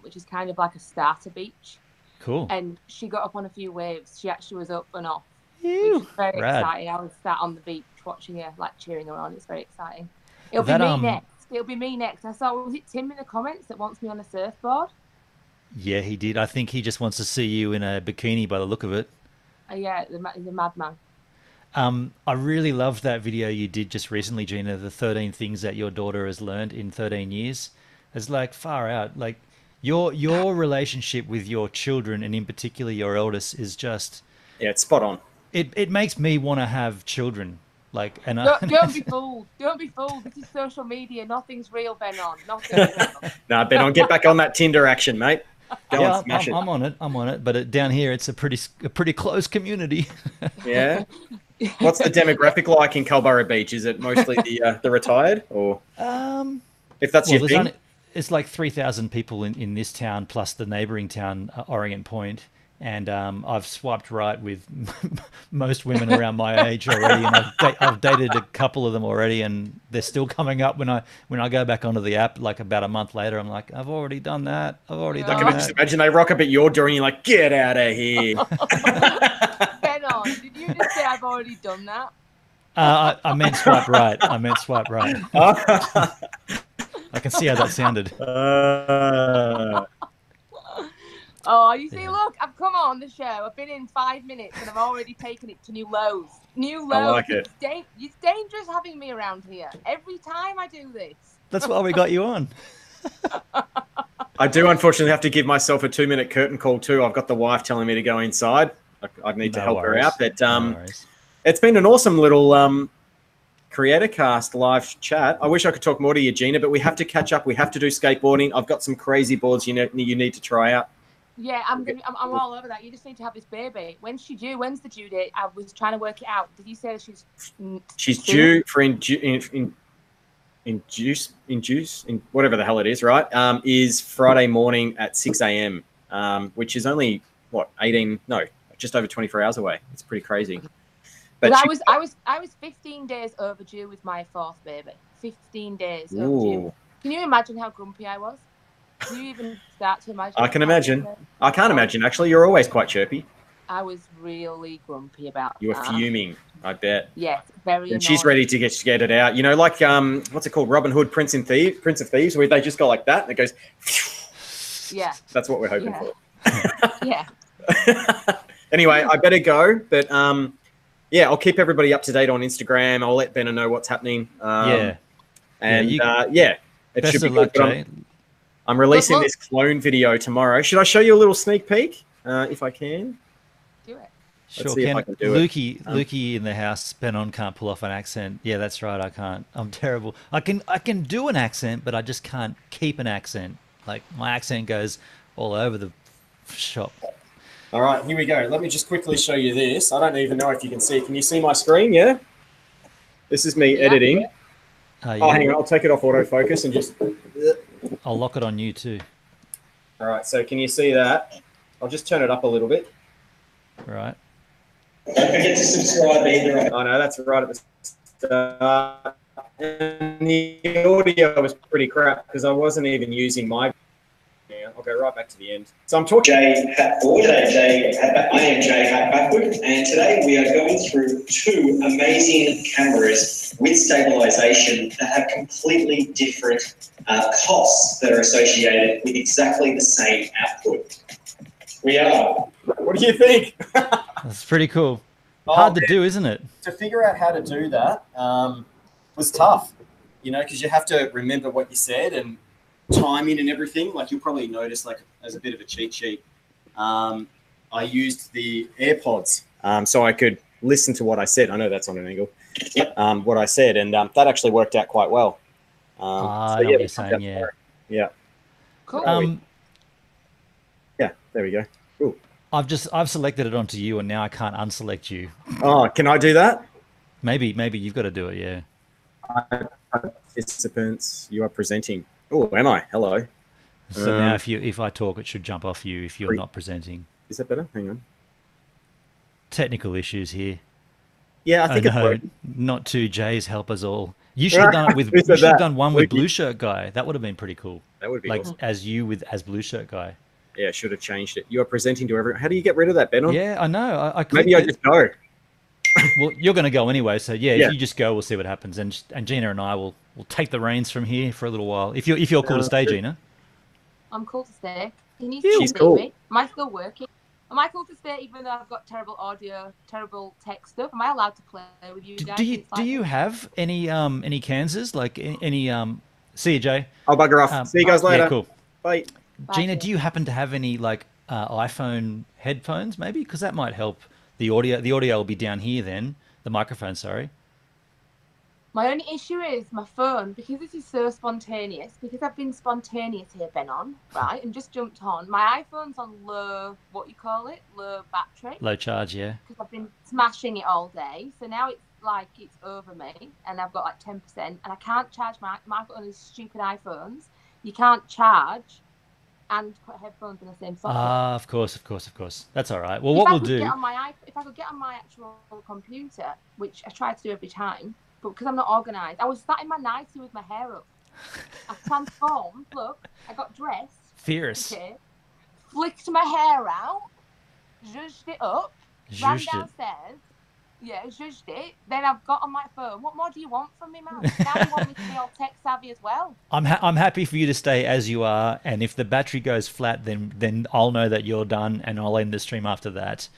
which is kind of like a starter beach.
Cool.
And she got up on a few waves. She actually was up and off.
Which
is very exciting. I was sat on the beach watching her, like cheering her on. It's very exciting. It'll be me next. I saw, was it Tim in the comments that wants me on a surfboard?
Yeah, he did. I think he just wants to see you in a bikini by the look of it.
Yeah, he's a madman.
I really loved that video you did just recently, Gina, the 13 things that your daughter has learned in 13 years. It's like far out. Like your relationship with your children, and in particular your eldest, is just...
Yeah, it's spot on.
It makes me want to have children. Like, and
don't be fooled. Don't be fooled. This is social media. Nothing's real, Benon. Nothing's real.
Nah, Benon, get back on that Tinder action, mate. Go on, smash it.
I'm on it. But down here, it's a pretty close community.
Yeah. What's the demographic like in Culburra Beach? Is it mostly the retired, or if that's your thing?
It's like 3,000 people in this town plus the neighbouring town, Orient Point. and I've swiped right with most women around my age already, and I've dated a couple of them already, and they're still coming up when I go back onto the app like about a month later. I'm like, I've already done that. I've already done
I can
that.
just imagine they rock up at your door and you're like, get out of here.
Benon, did you just say I've already done that?
I meant swipe right. I meant swipe right. I can see how that sounded.
Oh, you see, look, I've come on the show. I've been in 5 minutes and I've already taken it to new lows. New lows.
I like it.
It's dangerous having me around here. Every time I do this.
That's why we got you on.
I do unfortunately have to give myself a 2-minute curtain call too. I've got the wife telling me to go inside. I need to help her out. But it's been an awesome little Creator Cast live chat. I wish I could talk more to you, Gina, but we have to catch up. We have to do skateboarding. I've got some crazy boards you need to try out.
Yeah, I'm all over that. You just need to have this baby. When's she due? When's the due date? I was trying to work it out. Did you say she's
due for whatever the hell it is, right? Is Friday morning at 6 a.m., which is only just over 24 hours away. It's pretty crazy. But
I was 15 days overdue with my fourth baby. 15 days overdue. Can you imagine how grumpy I was? Can you even start to imagine?
I can imagine. I can't imagine, actually. You're always quite chirpy.
I was really grumpy about
You were fuming, I bet.
Yes, very
And she's ready to get it out. You know, like, what's it called? Robin Hood, Prince of Thieves, where they just go like that and it goes...
Yeah.
That's what we're hoping for.
Yeah.
Anyway, I better go. But, I'll keep everybody up to date on Instagram. I'll let Benon know what's happening. It
best
should be
of luck,
good.
Jay.
I'm releasing this clone video tomorrow. Should I show you a little sneak peek, if I can?
Do it.
Sure can. Lukey in the house. Benon can't pull off an accent. Yeah, that's right. I can't. I'm terrible. I can do an accent, but I just can't keep an accent. Like my accent goes all over the shop.
All right, here we go. Let me just quickly show you this. I don't even know if you can see. Can you see my screen? Yeah. This is me editing.
Yeah.
Oh, hang on. I'll take it off autofocus and just.
I'll lock it on you too.
All right. So can you see that? I'll just turn it up a little bit.
Right.
Don't forget to subscribe either. Oh no, that's right at the start. And the audio was pretty crap because I wasn't even using my. Yeah, I'll go right back to the end. So I'm talking.
Jay Hatford. I am Jay Hatford, and today we are going through two amazing cameras with stabilization that have completely different costs that are associated with exactly the same output. We are.
What do you think?
That's pretty cool. Hard to do, isn't it?
To figure out how to do that was tough, because you have to remember what you said and timing and everything. Like you'll probably notice, like as a bit of a cheat sheet, I used the AirPods so I could listen to what I said. I know that's on an angle. What I said, and that actually worked out quite well.
I know what you're saying. Yeah.
Yeah.
Cool.
Yeah. There we go. Cool.
I've selected it onto you, and now I can't unselect you.
Oh, can I do that?
Maybe you've got to do it. Yeah.
Participants, you are presenting. Oh, am I? Hello.
So now if I talk, it should jump off you if you're not presenting.
Is that better? Hang on.
Technical issues here.
Yeah, I think it's
not to Jay's help us all. You should have done it with. You should have done one with Blue Shirt Guy. That would have been pretty cool.
That would be
like
awesome.
as Blue Shirt Guy.
Yeah, should have changed it. You are presenting to everyone. How do you get rid of that, Benon?
Yeah, I know.
Maybe I just go.
Well, you're going to go anyway, so yeah, if you just go, we'll see what happens, and Gina and I will take the reins from here for a little while. If you're cool to stay, Gina.
I'm cool to stay. Can you
She's
see
cool.
me? Am I still working? Am I cool to stay even though I've got terrible audio, terrible tech stuff? Am I allowed to play with you guys?
Do you have any Kansas like any See you, Jay.
I'll bugger off. See you guys later.
Yeah, cool.
Bye.
Gina, do you happen to have any like iPhone headphones maybe? Because that might help the audio. The audio will be down here then. The microphone, sorry.
My only issue is my phone, because this is so spontaneous, because I've been spontaneous here, Benon, right, and just jumped on. My iPhone's on low battery.
Low charge, yeah.
Because I've been smashing it all day. So now it's like it's over me, and I've got like 10%, and I can't charge my iPhone is stupid iPhones. You can't charge and put headphones in the same socket.
Ah, of course. That's all right. Well,
If
what
I
we'll
could
do...
get on if I could get on my actual computer, which I try to do every time, but because I'm not organised, I was sat in my nightie with my hair up. I transformed. Look, I got dressed.
Fierce.
Okay, flicked my hair out, zhuzhed it up, ran downstairs. Yeah, zhuzhed it. Then I've got on my phone. What more do you want from me, man? Now you want me to be all tech savvy as well.
I'm happy for you to stay as you are, and if the battery goes flat, then I'll know that you're done, and I'll end the stream after that.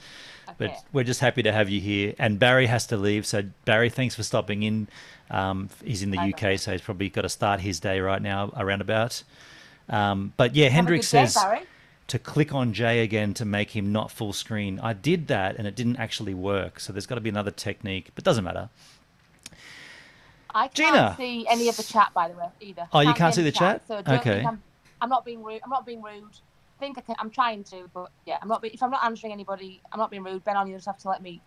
Okay. But we're just happy to have you here. And Barry has to leave, so Barry, thanks for stopping in. He's in the UK, so he's probably got to start his day right now, around about. But yeah, Hendrik says to click on Jay again to make him not full screen. I did that, and it didn't actually work, so there's got to be another technique, but doesn't matter.
I can't see any of the chat, by the way, either.
Oh, you can't see the chat?
So okay. I'm not being rude. I think I'm trying to, but yeah, if I'm not answering anybody, I'm not being rude. Benon, you just have to let me,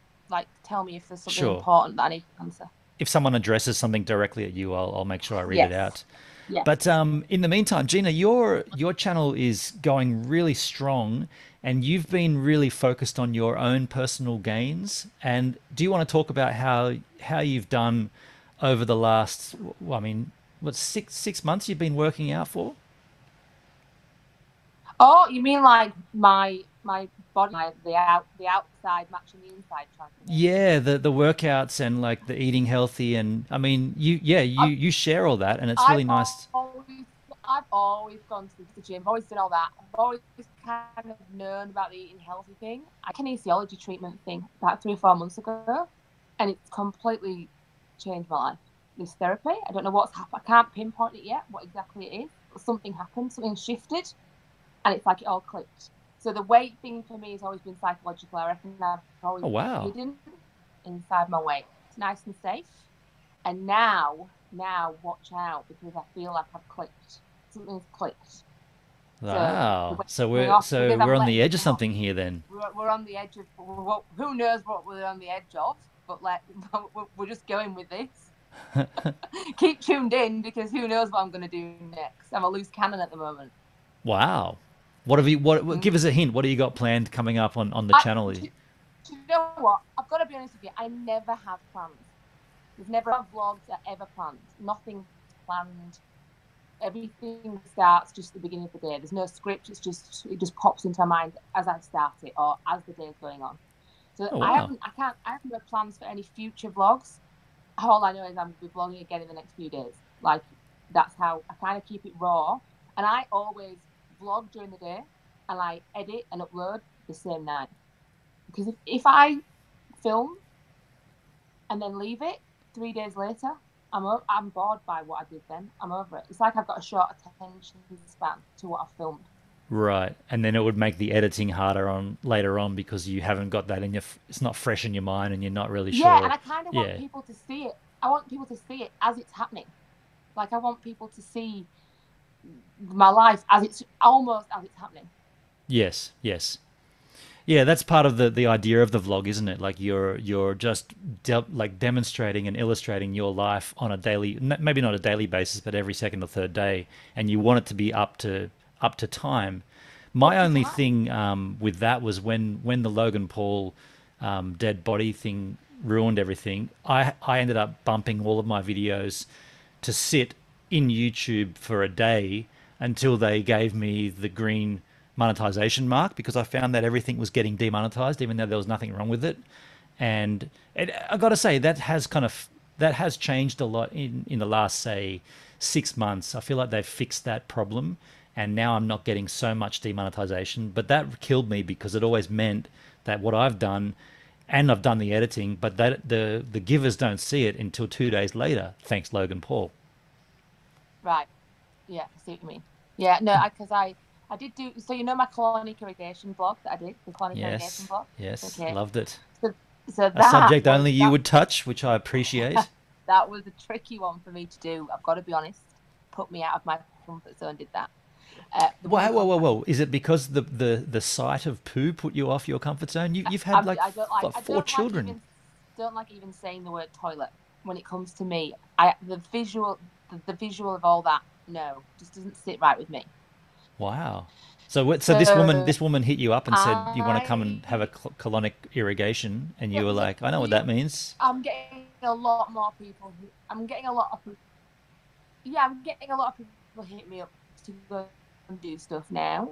tell me if there's something important that I need to answer.
If someone addresses something directly at you, I'll make sure I read it out.
Yeah.
But in the meantime, Gina, your channel is going really strong, and you've been really focused on your own personal gains. And do you want to talk about how you've done over the last, what, six months you've been working out for?
Oh, you mean like my body, the outside matching the inside trying to...
Yeah, the workouts and like the eating healthy, and I mean you share all that, and it's really nice.
I've always gone to the gym, I've always done all that. I've always kind of known about the eating healthy thing. I had a kinesiology treatment thing about 3 or 4 months ago, and it's completely changed my life. This therapy, I don't know what's happened. I can't pinpoint it yet, what exactly it is. But something happened, something shifted, and it's like it all clicked. So the weight thing for me has always been psychological. I reckon I've always hidden inside my weight. It's nice and safe. And now watch out, because I feel like I've clicked. Something's clicked.
Wow. So we're on the edge of something here then.
We're on the edge of, who knows what we're on the edge of, but we're just going with this. Keep tuned in, because who knows what I'm going to do next. I'm a loose cannon at the moment.
Wow. Give us a hint. What do you got planned coming up on the channel?
Do you know what? I've got to be honest with you. I never have plans. There's never a vlog that ever planned. Nothing planned. Everything starts just at the beginning of the day. There's no script. It just pops into my mind as I start it or as the day is going on. So I have no plans for any future vlogs. All I know is I'm going to be vlogging again in the next few days. Like, that's how I kind of keep it raw. And I always vlog during the day, and I edit and upload the same night. Because if I film and then leave it 3 days later, I'm bored by what I did then. I'm over it. It's like I've got a short attention span to what I've filmed.
Right, and then it would make the editing harder later on, because you haven't got that it's not fresh in your mind, and you're not really sure.
Yeah, and I kind of want people to see it. I want people to see it as it's happening. Like, I want people to see my life as it's happening. Yes.
Yeah, that's part of the idea of the vlog, isn't it? Like, you're just demonstrating and illustrating your life on a daily, maybe not a daily basis, but every second or third day, and you want it to be up to time. My only thing with that was when the Logan Paul dead body thing ruined everything. I ended up bumping all of my videos to sit in YouTube for a day until they gave me the green monetization mark, because I found that everything was getting demonetized, even though there was nothing wrong with it. And I got to say, that has changed a lot in the last, say, 6 months. I feel like they've fixed that problem, and now I'm not getting so much demonetization. But that killed me, because it always meant that what I've done, and I've done the editing, but that the givers don't see it until 2 days later, thanks Logan Paul.
Right. Yeah, I see what you mean. Yeah, no, because I did do, so you know my colonic irrigation blog that I did, the colonic irrigation blog?
Yes, okay. Loved it.
So that,
a subject only you would touch, which I appreciate.
That was a tricky one for me to do, I've got to be honest. Put me out of my comfort zone, did that.
Whoa. Is it because the sight of poo put you off your comfort zone? You've had four children.
I don't like even saying the word toilet when it comes to me. The visual of all that, no, just doesn't sit right with me.
Wow. So this woman hit you up and said, "You want to come and have a colonic irrigation?" And you were like, "I know what that means."
I'm getting a lot more people. I'm getting a lot of people hit me up to go and do stuff now,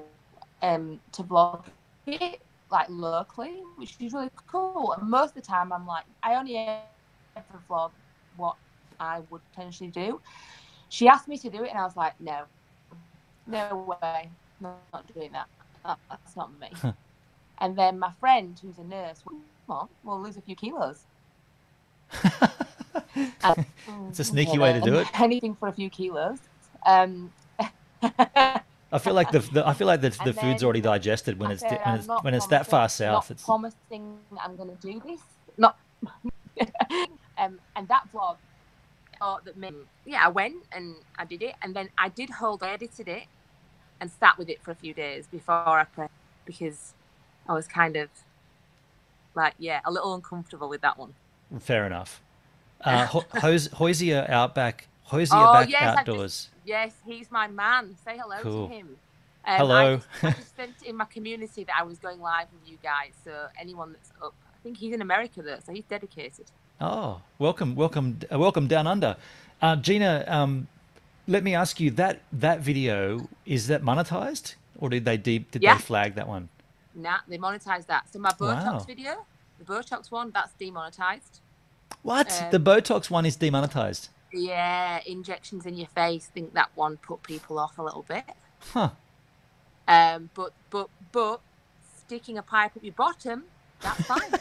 to vlog it like locally, which is really cool. And most of the time, I'm like, I only ever vlog what I would potentially do. She asked me to do it, and I was like, no way, not doing that. That's not me. And then my friend, who's a nurse, went, come on, we'll lose a few kilos.
It's a sneaky way to do it.
Anything for a few kilos.
I feel like the food's already digested when it's that far south.
It's promising I'm going to do this. Not. And that vlog. I went and I did it, and then I edited it, and sat with it for a few days before I pressed, because I was kind of like, a little uncomfortable with that one.
Fair enough. Hoisia Outback. Hoisia Outdoors.
Yes, he's my man. Say hello to him.
Hello.
I just sent in my community that I was going live with you guys. So anyone that's up, I think he's in America though, so he's dedicated.
Oh, welcome down under. Gina, let me ask you, that video, is that monetized, or did they flag that one?
Nah, they monetized that. So my Botox video, the Botox one, that's demonetized.
What? The Botox one is demonetized?
Yeah, injections in your face. Think that one put people off a little bit.
Huh.
But sticking a pipe up your bottom, that's fine.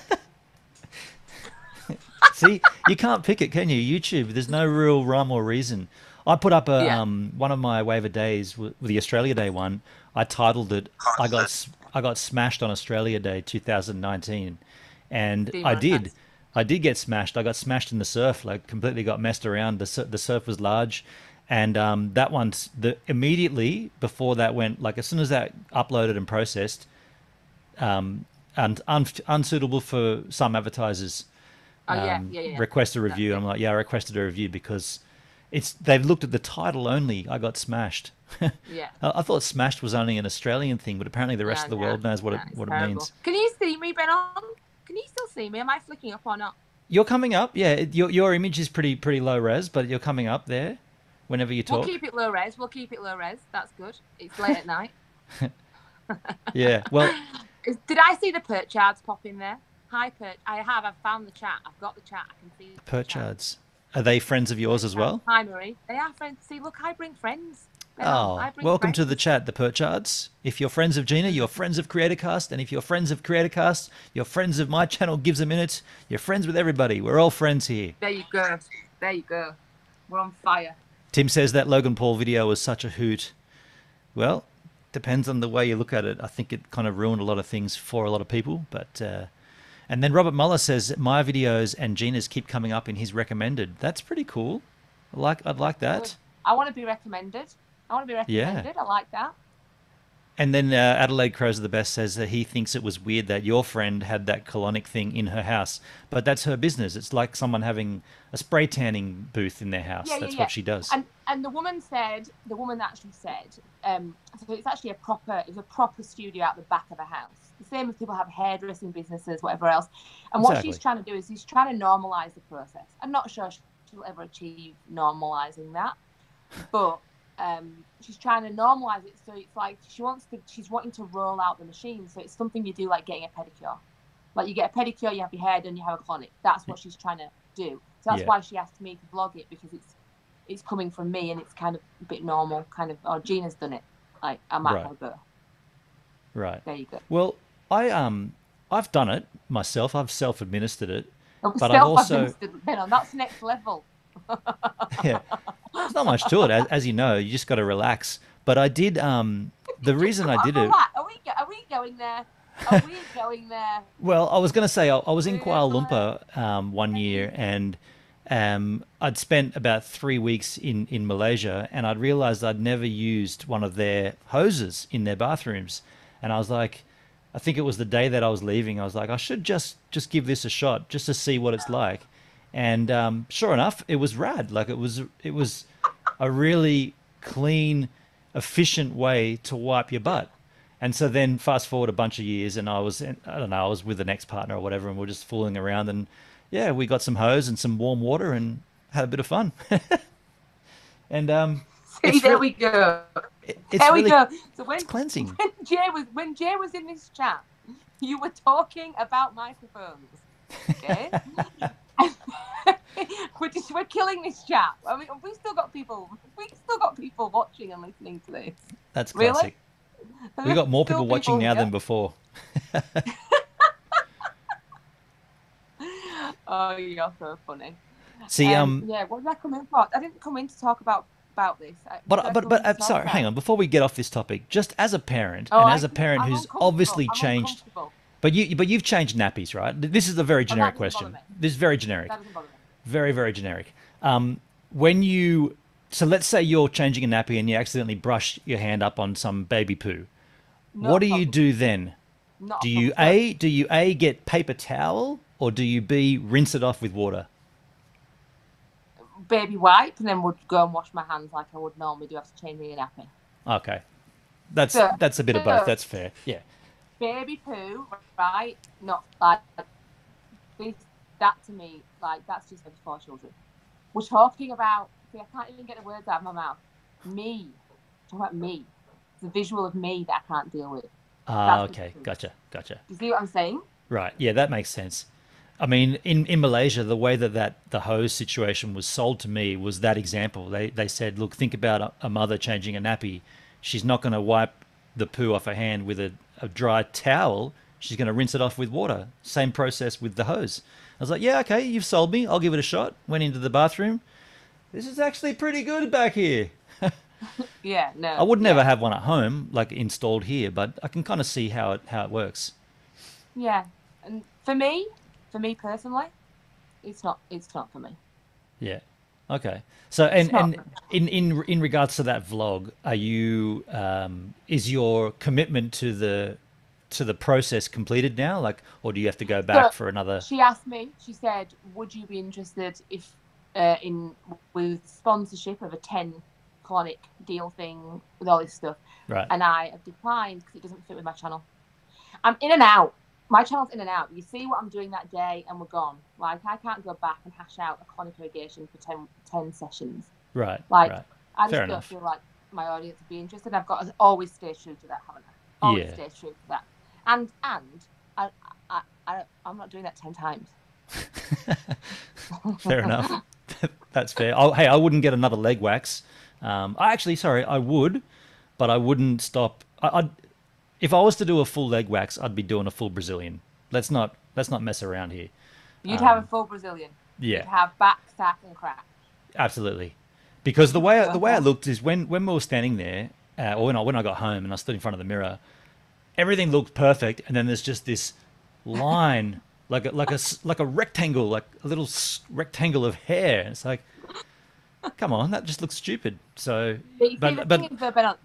See, you can't pick it, can you? YouTube, there's no real rhyme or reason. I put up one of my waiver days, with the Australia Day one. I titled it, I got smashed on Australia Day 2019, and I did get smashed. I got smashed in the surf, like completely got messed around. The surf was large, and that one, immediately before that went, like as soon as that uploaded and processed, and unsuitable for some advertisers. Request a review. And I'm like, I requested a review because they've looked at the title only. I got smashed.
Yeah.
I thought smashed was only an Australian thing, but apparently the rest of the world knows what it means.
Can you see me, Benon? Can you still see me? Am I flicking up or not?
You're coming up. Yeah, your image is pretty low res, but you're coming up there whenever you talk.
We'll keep it low res. That's good. It's late at night.
Yeah. Well.
Did I see the Perchards pop in there? Hi, Perch. I've found the chat. I've got the chat. I can see the
Perchards. Are they friends of yours as well?
Hi, Marie. They are friends. See, look, I bring friends.
Welcome to the chat, the Perchards. If you're friends of Gina, you're friends of CreatorCast. And if you're friends of CreatorCast, you're friends of my channel, Gives a Minute. You're friends with everybody. We're all friends here.
There you go. We're on fire.
Tim says that Logan Paul video was such a hoot. Well, depends on the way you look at it. I think it kind of ruined a lot of things for a lot of people, but... And then Robert Muller says, my videos and Gina's keep coming up in his recommended. That's pretty cool. I'd like that.
I want to be recommended.
Yeah.
I like that.
And then Adelaide Crows are the Best says that he thinks it was weird that your friend had that colonic thing in her house. But that's her business. It's like someone having a spray tanning booth in their house. That's what she does.
And the woman actually said, so it's actually a proper studio out the back of a house. The same as people have hairdressing businesses, whatever else. And what she's trying to do is she's trying to normalize the process. I'm not sure she'll ever achieve normalizing that, but she's trying to normalize it. So it's like she's wanting to roll out the machine. So it's something you do like getting a pedicure. Like you get a pedicure, you have your hair done, you have a colonic. That's what she's trying to do. So that's why she asked me to vlog it, because it's coming from me and it's kind of a bit normal. Kind of, Gina's done it. Like I might have a go.
Right.
There you go.
Well, I've done it myself. I've self-administered it, but
I've also that's next level.
Yeah, there's not much to it, as you know. You just got to relax. But I did. The reason I did it.
Are we going there? Are we going there?
Well, I was going to say I was in Kuala Lumpur one year, and I'd spent about 3 weeks in Malaysia, and I'd realised I'd never used one of their hoses in their bathrooms, and I was like, I think it was the day that I was leaving. I was like, I should just give this a shot just to see what it's like. And sure enough, it was rad. Like it was a really clean, efficient way to wipe your butt. And so then fast forward a bunch of years, and I don't know, I was with an ex-partner or whatever, and we're just fooling around, and yeah, we got some hose and some warm water and had a bit of fun. And
See, there we go.
There
we go. So
it's cleansing.
When Jay was in this chat, you were talking about microphones. Okay. we're killing this chat. I mean, we've still got people watching and listening to this.
That's classic. Really? We got more people watching now than before.
Oh, you're so funny.
See,
yeah, what did I come in for? I didn't come in to talk about this.
But sorry, hang on. Before we get off this topic, just as a parent, and as a parent who's obviously changed, but you've changed nappies, right? This is a very generic question. This is very generic.
That doesn't bother me.
Very, very generic. So let's say you're changing a nappy and you accidentally brush your hand up on some baby poo. What do you do then? Do you A, get paper towel, or do you B, rinse it off with water?
Baby wipe, and then would go and wash my hands like I would normally do after changing a nappy.
Okay. That's a bit of both. That's fair. Yeah.
Baby poo, right? Not like this. That to me, like, that's just for children. We're talking about. See, I can't even get the words out of my mouth. Me. Talking about me. It's a visual of me that I can't deal with.
Okay. Gotcha.
You see what I'm saying?
Right. Yeah, that makes sense. I mean, in Malaysia, the way that the hose situation was sold to me was that example. They said, look, think about a mother changing a nappy. She's not going to wipe the poo off her hand with a dry towel. She's going to rinse it off with water. Same process with the hose. I was like, yeah, okay, you've sold me. I'll give it a shot. Went into the bathroom. This is actually pretty good back here.
Yeah, no.
I would never have one at home, like installed here, but I can kind of see how it works.
Yeah, and for me personally, it's not for me.
Yeah. Okay. So and in regards to that vlog, are you is your commitment to the process completed now, like, or do you have to go back for another?
She asked me. She said, "Would you be interested if with sponsorship of a 10 colonic deal thing with all this stuff?"
Right.
And I have declined because it doesn't fit with my channel. I'm in and out. My channel's in and out. You see what I'm doing that day, and we're gone. Like, I can't go back and hash out a colonic irrigation for 10 sessions.
Right.
Like,
right.
I just don't feel like my audience would be interested. I've got to always stay true to that, haven't I? Always stay true to that. And I'm not doing that 10 times.
Fair enough. That's fair. Hey, I wouldn't get another leg wax. I would, but I wouldn't stop. If I was to do a full leg wax, I'd be doing a full Brazilian. Let's not mess around here.
You'd have a full Brazilian.
Yeah.
You'd have back, sack, and crack.
Absolutely. Because the way it looked is when we were standing there, or when I got home and I stood in front of the mirror, everything looked perfect, and then there's just this line, like a rectangle, like a little rectangle of hair. And it's like, come on, that just looks stupid. So,
the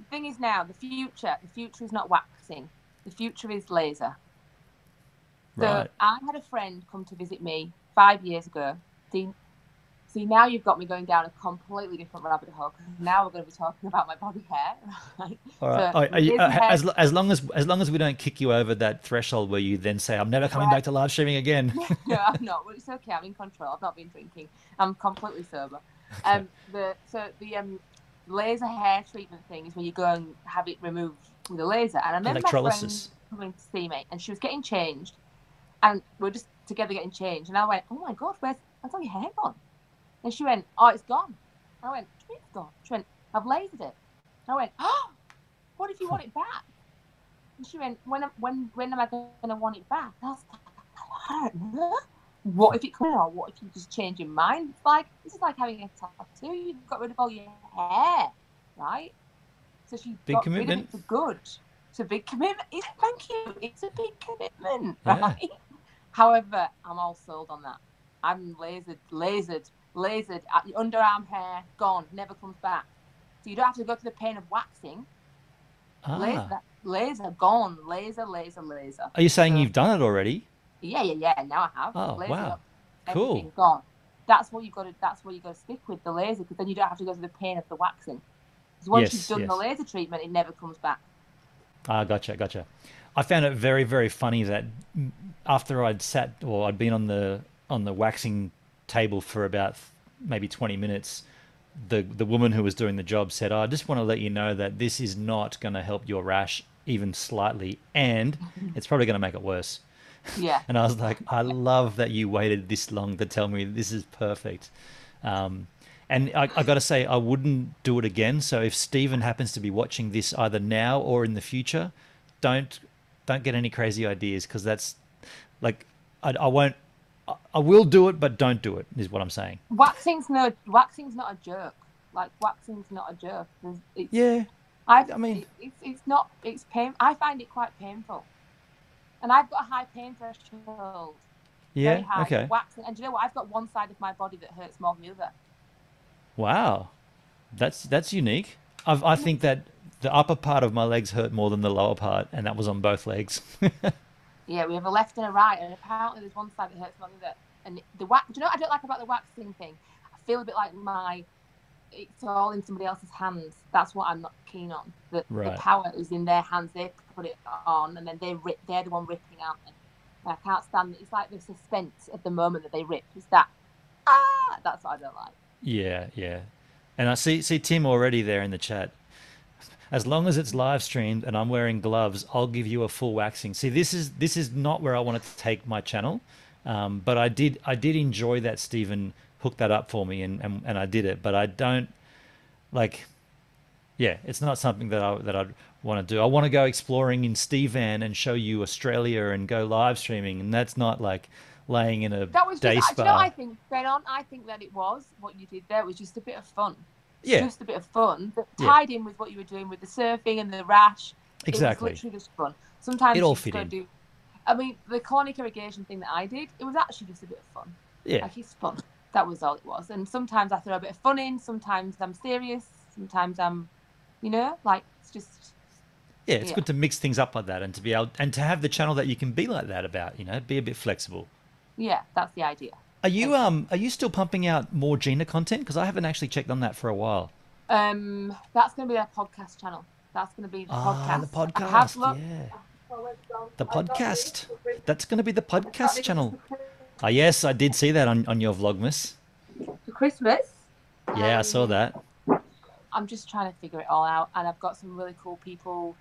thing is now, the future is not waxing. The future is laser. So
right.
I had a friend come to visit me 5 years ago. See, now you've got me going down a completely different rabbit hole, because now we're going to be talking about my body hair. Right?
All right. So, as long as we don't kick you over that threshold where you then say, I'm never coming back to live streaming again.
No, I'm not. Well, it's okay. I'm in control. I've not been drinking. I'm completely sober. The laser hair treatment thing is where you go and have it removed with a laser. And I remember my friend coming to see me, and she was getting changed, and we were just together getting changed. And I went, "Oh my God, where's all your hair gone?" And she went, "Oh, it's gone." I went, "What do you mean it's gone?" She went, "I've lasered it." I went, "Oh, what if you want it back?" And she went, "When am I going to want it back?" And I was like, "I don't know. What if it comes out? What if you just change your mind?" It's like, this is like having a tattoo. You've got rid of all your hair, right? So she got rid of it for good. It's a big commitment. Thank you. It's a big commitment, right? Yeah. However, I'm all sold on that. I'm lasered. Underarm hair gone, never comes back. So you don't have to go through the pain of waxing. Laser gone. Laser.
Are you saying you've done it already?
Yeah. Now I have.
Oh,
laser
wow.
up,
Cool.
Gone. That's what you got to stick with, the laser, because then you don't have to go through the pain of the waxing. Because once you've done the laser treatment, it never comes back.
Ah, gotcha. I found it very, very funny that after I'd been on the waxing table for about maybe 20 minutes, the woman who was doing the job said, "Oh, I just want to let you know that this is not going to help your rash even slightly, and it's probably going to make it worse."
Yeah.
And I was like, I love that you waited this long to tell me this is perfect. And I got to say, I wouldn't do it again. So if Stephen happens to be watching this either now or in the future, don't get any crazy ideas, because that's like I won't. I will do it, but don't do it, is what I'm saying.
Waxing's not a joke. Like, waxing's not a joke.
Yeah.
It's pain. I find it quite painful. And I've got a high pain threshold.
Yeah.
Very high.
Okay.
Waxing. And do you know what? I've got one side of my body that hurts more than the other.
Wow. That's unique. I think that the upper part of my legs hurt more than the lower part, and that was on both legs.
Yeah, we have a left and a right, and apparently there's one side that hurts more than the other. And do you know what I don't like about the waxing thing? I feel a bit like it's all in somebody else's hands. That's what I'm not keen on. The power is in their hands. They put it on, and then they're the one ripping out. And I can't stand it. It's like the suspense at the moment that they rip. It's that, that's what I don't like.
Yeah. And I see Tim already there in the chat. As long as it's live streamed and I'm wearing gloves, I'll give you a full waxing. See, this is not where I wanted to take my channel, but I did enjoy that Stephen hooked that up for me, and I did it. But I don't like, yeah, it's not something that I'd want to do. I want to go exploring in Steve Van and show you Australia and go live streaming, and that's not like laying in a day spa.
You know, I think, Benon, I think that it was what you did there was just a bit of fun.
Yeah.
Just a bit of fun that tied in with what you were doing with the surfing and the rash.
Exactly.
It was literally just fun. Sometimes
it all fit in.
I mean, the colonic irrigation thing that I did, it was actually just a bit of fun.
Yeah.
Like, it's fun. That was all it was. And sometimes I throw a bit of fun in. Sometimes I'm serious. Sometimes I'm, like, it's just.
Yeah, it's good to mix things up like that, and to be able and to have the channel that you can be like that about. Be a bit flexible.
Yeah, that's the idea.
Are you still pumping out more Gina content? Because I haven't actually checked on that for a while.
That's going to be our podcast channel. That's going to be the podcast.
The podcast. Yeah. The podcast. That's going to be the podcast channel. Yes, I did see that on your Vlogmas.
For Christmas.
Yeah, I saw that.
I'm just trying to figure it all out, and I've got some really cool people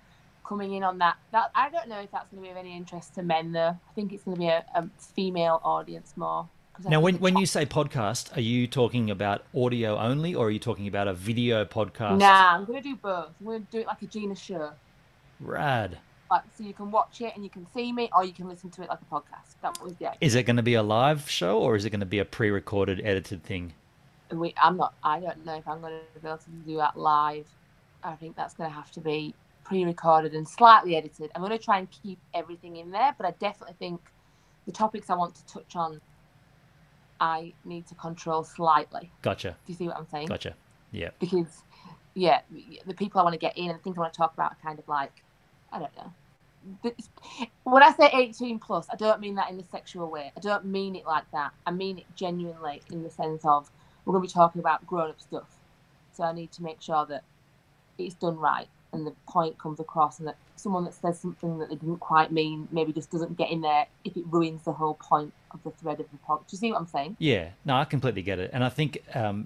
coming in on that. I don't know if that's going to be of any interest to men, though. I think it's going to be a female audience more.
Now, when you say podcast, are you talking about audio only, or are you talking about a video podcast?
Nah, I'm going to do both. I'm going to do it like a Gina show.
Rad.
Like, so you can watch it and you can see me, or you can listen to it like a podcast. That was the idea.
Is it going to be a live show, or is it going to be a pre-recorded, edited thing?
I don't know if I'm going to be able to do that live. I think that's going to have to be pre-recorded and slightly edited. I'm going to try and keep everything in there, but I definitely think the topics I want to touch on, I need to control slightly.
Gotcha.
Do you see what I'm saying?
Gotcha. Yeah.
Because, yeah, the people I want to get in and the things I want to talk about are kind of like, I don't know. When I say 18 plus, I don't mean that in the sexual way. I don't mean it like that. I mean it genuinely in the sense of we're going to be talking about grown-up stuff. So I need to make sure that it's done right and the point comes across, and that someone that says something that they didn't quite mean maybe just doesn't get in there if it ruins the whole point of the thread of the podcast. Do you see what I'm saying?
Yeah. No, I completely get it. And I think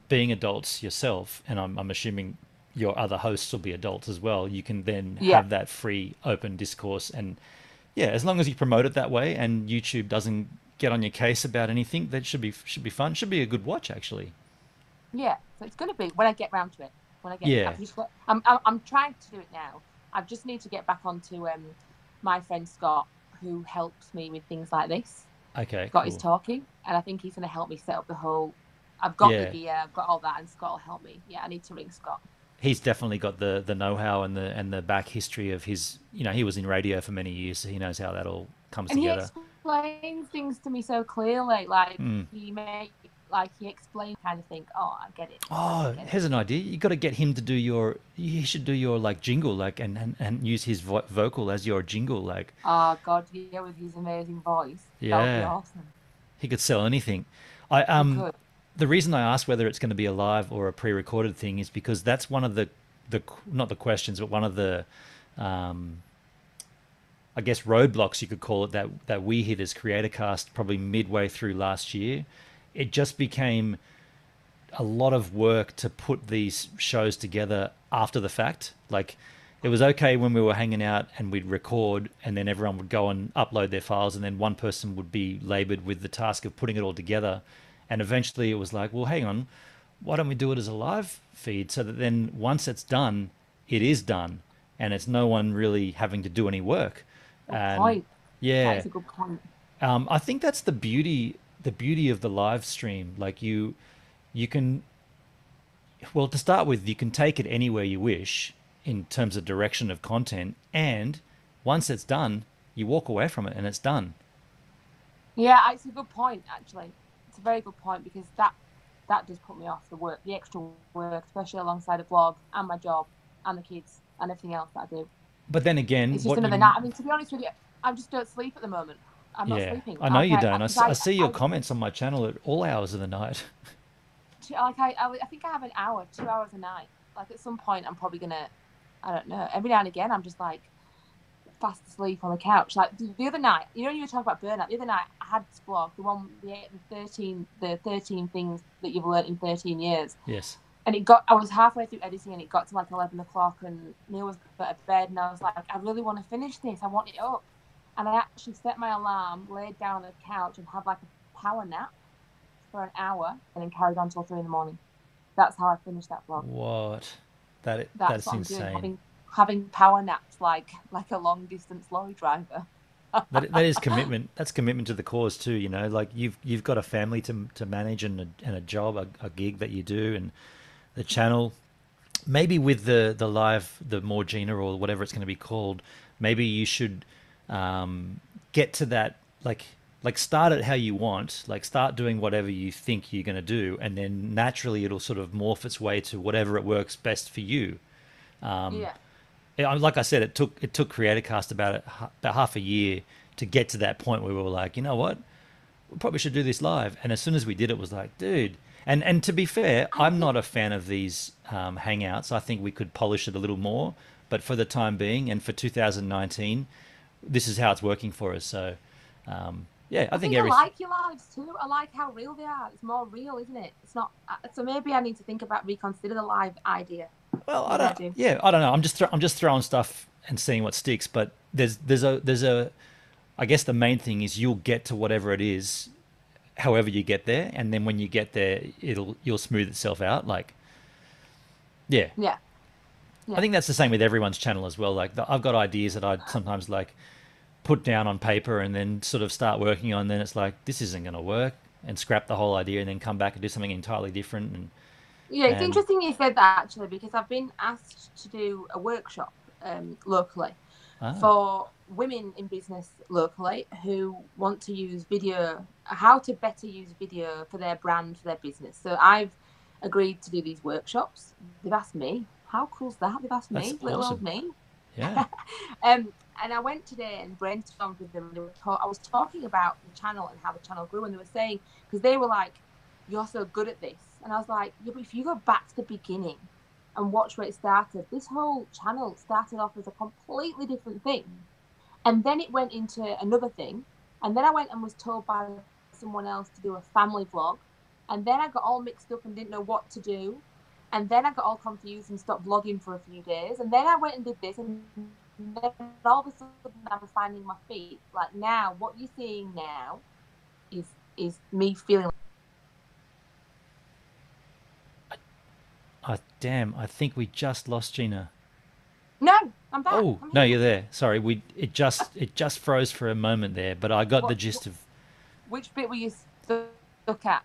being adults yourself, and I'm assuming your other hosts will be adults as well, you can then have that free, open discourse. And yeah, as long as you promote it that way and YouTube doesn't get on your case about anything, that should be fun. Should be a good watch, actually.
Yeah, so it's going to be when I get round to it. I'm trying to do it now. I just need to get back onto my friend Scott, who helps me with things like this.
Okay,
Scott is talking, and I think he's going to help me set up the whole. I've got the gear, I've got all that, and Scott will help me. Yeah, I need to ring Scott. He's
definitely got the know-how and the back history of his. He was in radio for many years, so he knows how that all comes together.
He explains things to me so clearly. Like he explained kind of think, oh, I get it.
Oh, here's an idea. You got to get him to do your. He should do your like jingle, like and use his vocal as your jingle, like.
Oh God, yeah, with his amazing voice.
Yeah,
that would be awesome.
He could sell anything. The reason I asked whether it's going to be a live or a pre-recorded thing is because that's one of the not the questions, but one of the I guess, roadblocks, you could call it, that we hit as CreatorCast probably midway through last year. It just became a lot of work to put these shows together after the fact. Like, it was okay when we were hanging out and we'd record and then everyone would go and upload their files, and then one person would be labored with the task of putting it all together. And eventually it was like, well, hang on, why don't we do it as a live feed, so that then once it's done, it is done, and it's no one really having to do any work.
Good point.
Yeah,
That's a good point.
I think that's the beauty of the live stream. Like, you can, well, to start with, you can take it anywhere you wish in terms of direction of content, and once it's done, you walk away from it and it's done.
Yeah, it's a good point, actually. It's a very good point, because that does put me off, the extra work, especially alongside a vlog and my job and the kids and everything else that I do.
But then again,
it's just another night. I mean, to be honest with you, I just don't sleep at the moment. I'm not sleeping.
I know you don't. I see your comments on my channel at all hours of the night.
Like, I think I have 2 hours a night. Like, at some point, I'm probably gonna, I don't know. Every now and again, I'm just like fast asleep on the couch. Like the other night, you know, when you were talking about burnout, the other night I had this vlog, the 13 things that you've learned in 13 years.
Yes.
And I was halfway through editing, and it got to like 11 o'clock, and Neil was at bed, and I was like, I really want to finish this. I want it up. And I actually set my alarm, laid down on the couch, and had like a power nap for an hour, and then carried on till 3 in the morning. That's how I finished that vlog.
What? That's
what
insane.
I'm doing, having power naps like a long distance lorry driver.
that is commitment. That's commitment to the cause too. You know, like you've got a family to manage, and a job, a gig that you do, and the channel. Maybe with the live, the more Gina or whatever it's going to be called, maybe you should get to that, like start it how you want, like start doing whatever you think you're going to do, and then naturally it'll sort of morph its way to whatever it works best for you. Like I said, it took CreatorCast about half a year to get to that point where we were like, you know what, we probably should do this live. And as soon as we did, it was like, dude. And to be fair, I'm not a fan of these hangouts. I think we could polish it a little more. But for the time being, and for 2019, this is how it's working for us. So, I think
I like your lives too. I like how real they are. It's more real, isn't it? It's not. So maybe I need to reconsider the live idea.
Well, I don't know. I'm just throwing stuff and seeing what sticks. But there's a. I guess the main thing is you'll get to whatever it is, however you get there, and then when you get there, you'll smooth itself out. Like, yeah. I think that's the same with everyone's channel as well. Like, I've got ideas that I'd sometimes like put down on paper and then sort of start working on. Then it's like, this isn't going to work, and scrap the whole idea and then come back and do something entirely different. And
it's interesting you said that, actually, because I've been asked to do a workshop locally for women in business locally who want to use video, how to better use video for their brand, for their business. So I've agreed to do these workshops. They've asked me. How cool's that? They've asked me, little old me.
Yeah.
And I went today and brainstormed with them. I was talking about the channel and how the channel grew, and they were saying, because they were like, you're so good at this. And I was like, yeah, but if you go back to the beginning and watch where it started, this whole channel started off as a completely different thing. And then it went into another thing. And then I went and was told by someone else to do a family vlog. And then I got all mixed up and didn't know what to do. And then I got all confused and stopped vlogging for a few days. And then I went and did this. And then all of a sudden I was finding my feet. Like, now, what you're seeing now is me feeling.
Oh, damn. I think we just lost Gina.
No, I'm back.
Oh, no, you're there. Sorry, it just froze for a moment there, but I got the gist of.
Which bit were you stuck at?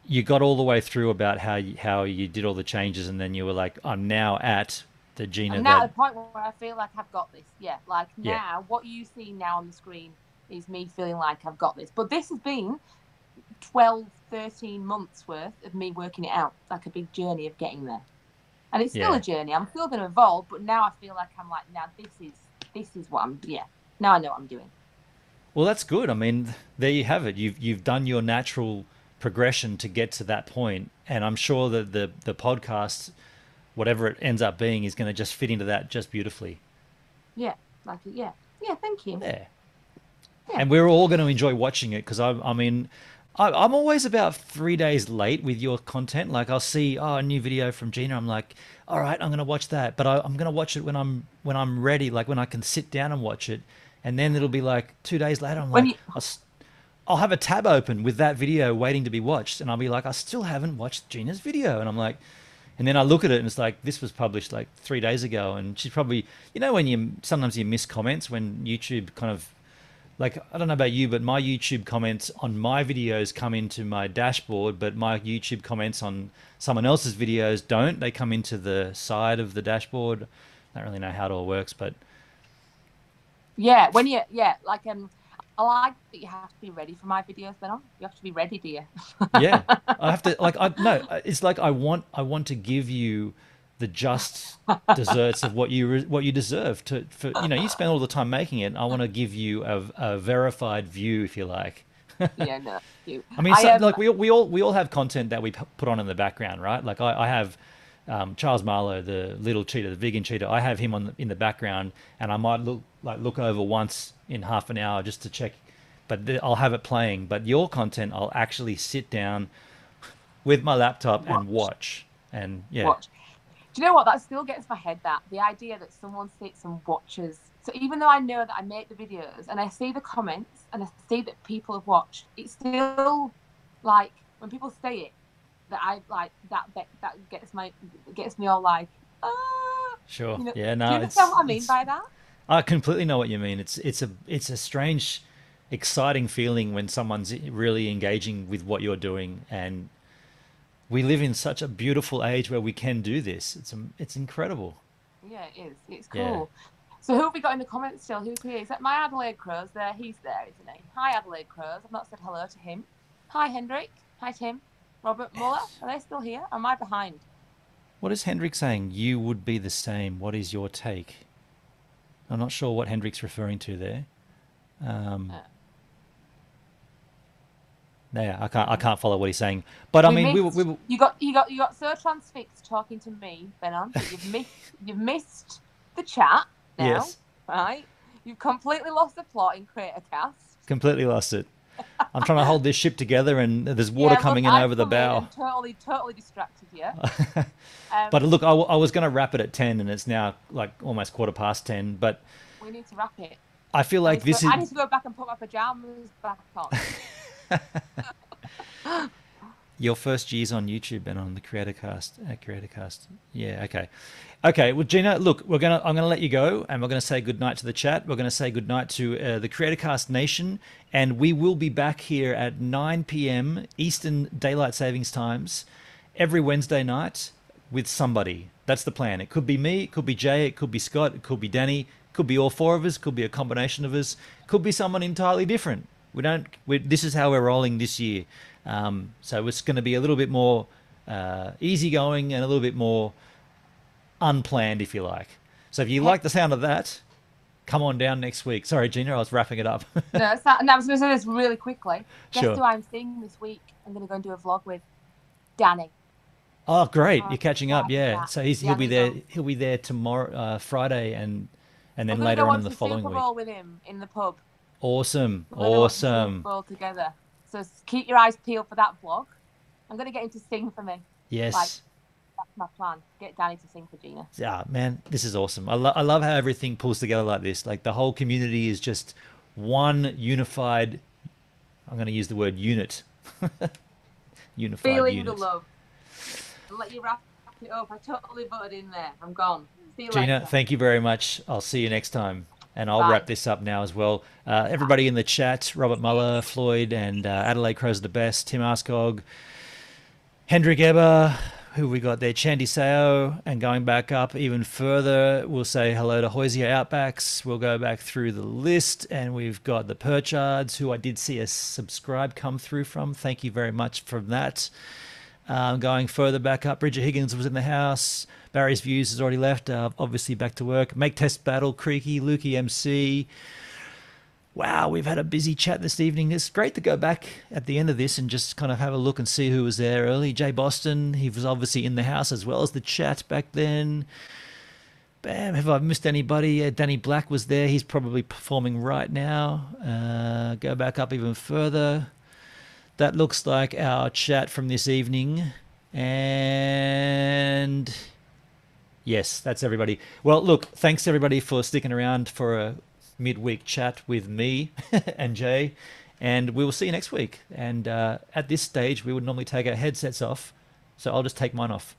You got all the way through about how you did all the changes, and then you were like, I'm now at the Gina.
I'm now at the point where I feel like I've got this. Yeah, like now, what you see now on the screen is me feeling like I've got this. But this has been 12, 13 months worth of me working it out, like a big journey of getting there. And it's still a journey. I'm still going to evolve, but now I feel like I'm like, now this is what now I know what I'm doing.
Well, that's good. I mean, there you have it. You've done your natural progression to get to that point, and I'm sure that the podcast, whatever it ends up being, is going to just fit into that just beautifully.
Yeah, Yeah, thank you.
Yeah. And we're all going to enjoy watching it because I mean, I'm always about 3 days late with your content. Like I'll see a new video from Gina. I'm like, all right, I'm going to watch that, but I'm going to watch it when I'm ready, like when I can sit down and watch it. And then it'll be like 2 days later. I'm like, I'll have a tab open with that video waiting to be watched, and I'll be like, I still haven't watched Gina's video, and I'm like, and then I look at it and it's like, this was published like 3 days ago, and she's probably, when sometimes you miss comments when YouTube kind of, like, I don't know about you, but my YouTube comments on my videos come into my dashboard, but my YouTube comments on someone else's videos don't. They come into the side of the dashboard. I don't really know how it all works, but
yeah, I like that you have to be ready for my videos, Benon. You have to be ready, dear.
Yeah, I have to, like, it's like I want to give you the just desserts of what you deserve for you spend all the time making it. I want to give you a verified view, if you like.
Yeah, no, you.
I mean, like we all have content that we put on in the background, right? Like I have Charles Marlowe, the little cheater, the vegan cheater. I have him in the background, and I might look over once in half an hour just to check, but I'll have it playing. But your content, I'll actually sit down with my laptop and watch. And yeah.
Watch. Do you know what? That still gets my head, that the idea that someone sits and watches. So even though I know that I make the videos and I see the comments and I see that people have watched, it's still like when people say it, that I like that gets me all like,
Sure.
You know,
Yeah. No.
Do you understand what I mean by that?
I completely know what you mean. It's a strange, exciting feeling when someone's really engaging with what you're doing, and we live in such a beautiful age where we can do this. It's incredible.
Yeah, it is. It's cool. Yeah. So who have we got in the comments still? Who's here? Is that my Adelaide Crows there? He's there, isn't he? Hi, Adelaide Crows. I've not said hello to him. Hi, Hendrik. Hi, Tim. Robert Muller. Are they still here? Or am I behind?
What is Hendrik saying? You would be the same. What is your take? I'm not sure what Hendrik's referring to there. Yeah, I can't follow what he's saying. But
you got so transfixed talking to me, Benon. You've missed the chat now,
yes.
Right? You've completely lost the plot in Creator Cast.
Completely lost it. I'm trying to hold this ship together, and there's water coming in over the bow.
Totally distracted you.
But look, I was going to wrap it at 10, and it's now like almost 10:15. But
we need to wrap it.
I feel like
I need to go back and put my pajamas back on.
Your first G's on YouTube and on the Creator Cast. Yeah, okay. Well, Gina, look, I'm gonna let you go, and we're gonna say goodnight to the chat. We're gonna say goodnight to the Creator Cast Nation, and we will be back here at 9 p.m. Eastern Daylight Savings Times every Wednesday night with somebody. That's the plan. It could be me, it could be Jay, it could be Scott, it could be Danny, it could be all four of us, could be a combination of us, could be someone entirely different. This is how we're rolling this year. So it's going to be a little bit more easygoing and a little bit more unplanned, if you like. So if you like the sound of that, come on down next week. Sorry, Gina, I was wrapping it up.
No, it's not, and I was going to say this really quickly. Guess
Sure.
who I'm seeing this week? I'm going to go and do a vlog with Danny.
Oh, great! You're catching up, yeah. So he'll be there.
Danny.
He'll be there tomorrow, Friday, and then
I'm
later on in the
Super
following
Bowl
week.
with him in the pub.
Awesome.
Super Bowl together. So keep your eyes peeled for that vlog. I'm going to get him to sing for me.
Yes.
That's my plan. Get Danny to sing for Gina.
Yeah, man, this is awesome. I love how everything pulls together like this. Like the whole community is just one unified. I'm going to use the word unit. Unified
Feeling
unit.
the love. I'll let you wrap it up. I totally butted in there. I'm gone. See you
Gina,
later.
thank you very much. I'll see you next time. And I'll
Bye.
wrap this up now as well. Everybody in the chat, Robert Muller, Floyd, and Adelaide Crows are the best, Tim Askog, Hendrik Eber, who we got there, Chandy Sao, and going back up even further, we'll say hello to Hoisia Outbacks. We'll go back through the list, and we've got the Perchards, who I did see a subscribe come through from. Thank you very much for that. Going further back up, Bridget Higgins was in the house. Barry's Views has already left. Obviously back to work. Make Test Battle, Creaky, Lukey MC. Wow, we've had a busy chat this evening. It's great to go back at the end of this and just kind of have a look and see who was there early. Jay Boston, he was obviously in the house as well as the chat back then. Bam, have I missed anybody? Danny Black was there. He's probably performing right now. Go back up even further. That looks like our chat from this evening. And yes, that's everybody. Well, look, thanks everybody for sticking around for a midweek chat with me and Jay. And we will see you next week. And at this stage, we would normally take our headsets off. So I'll just take mine off.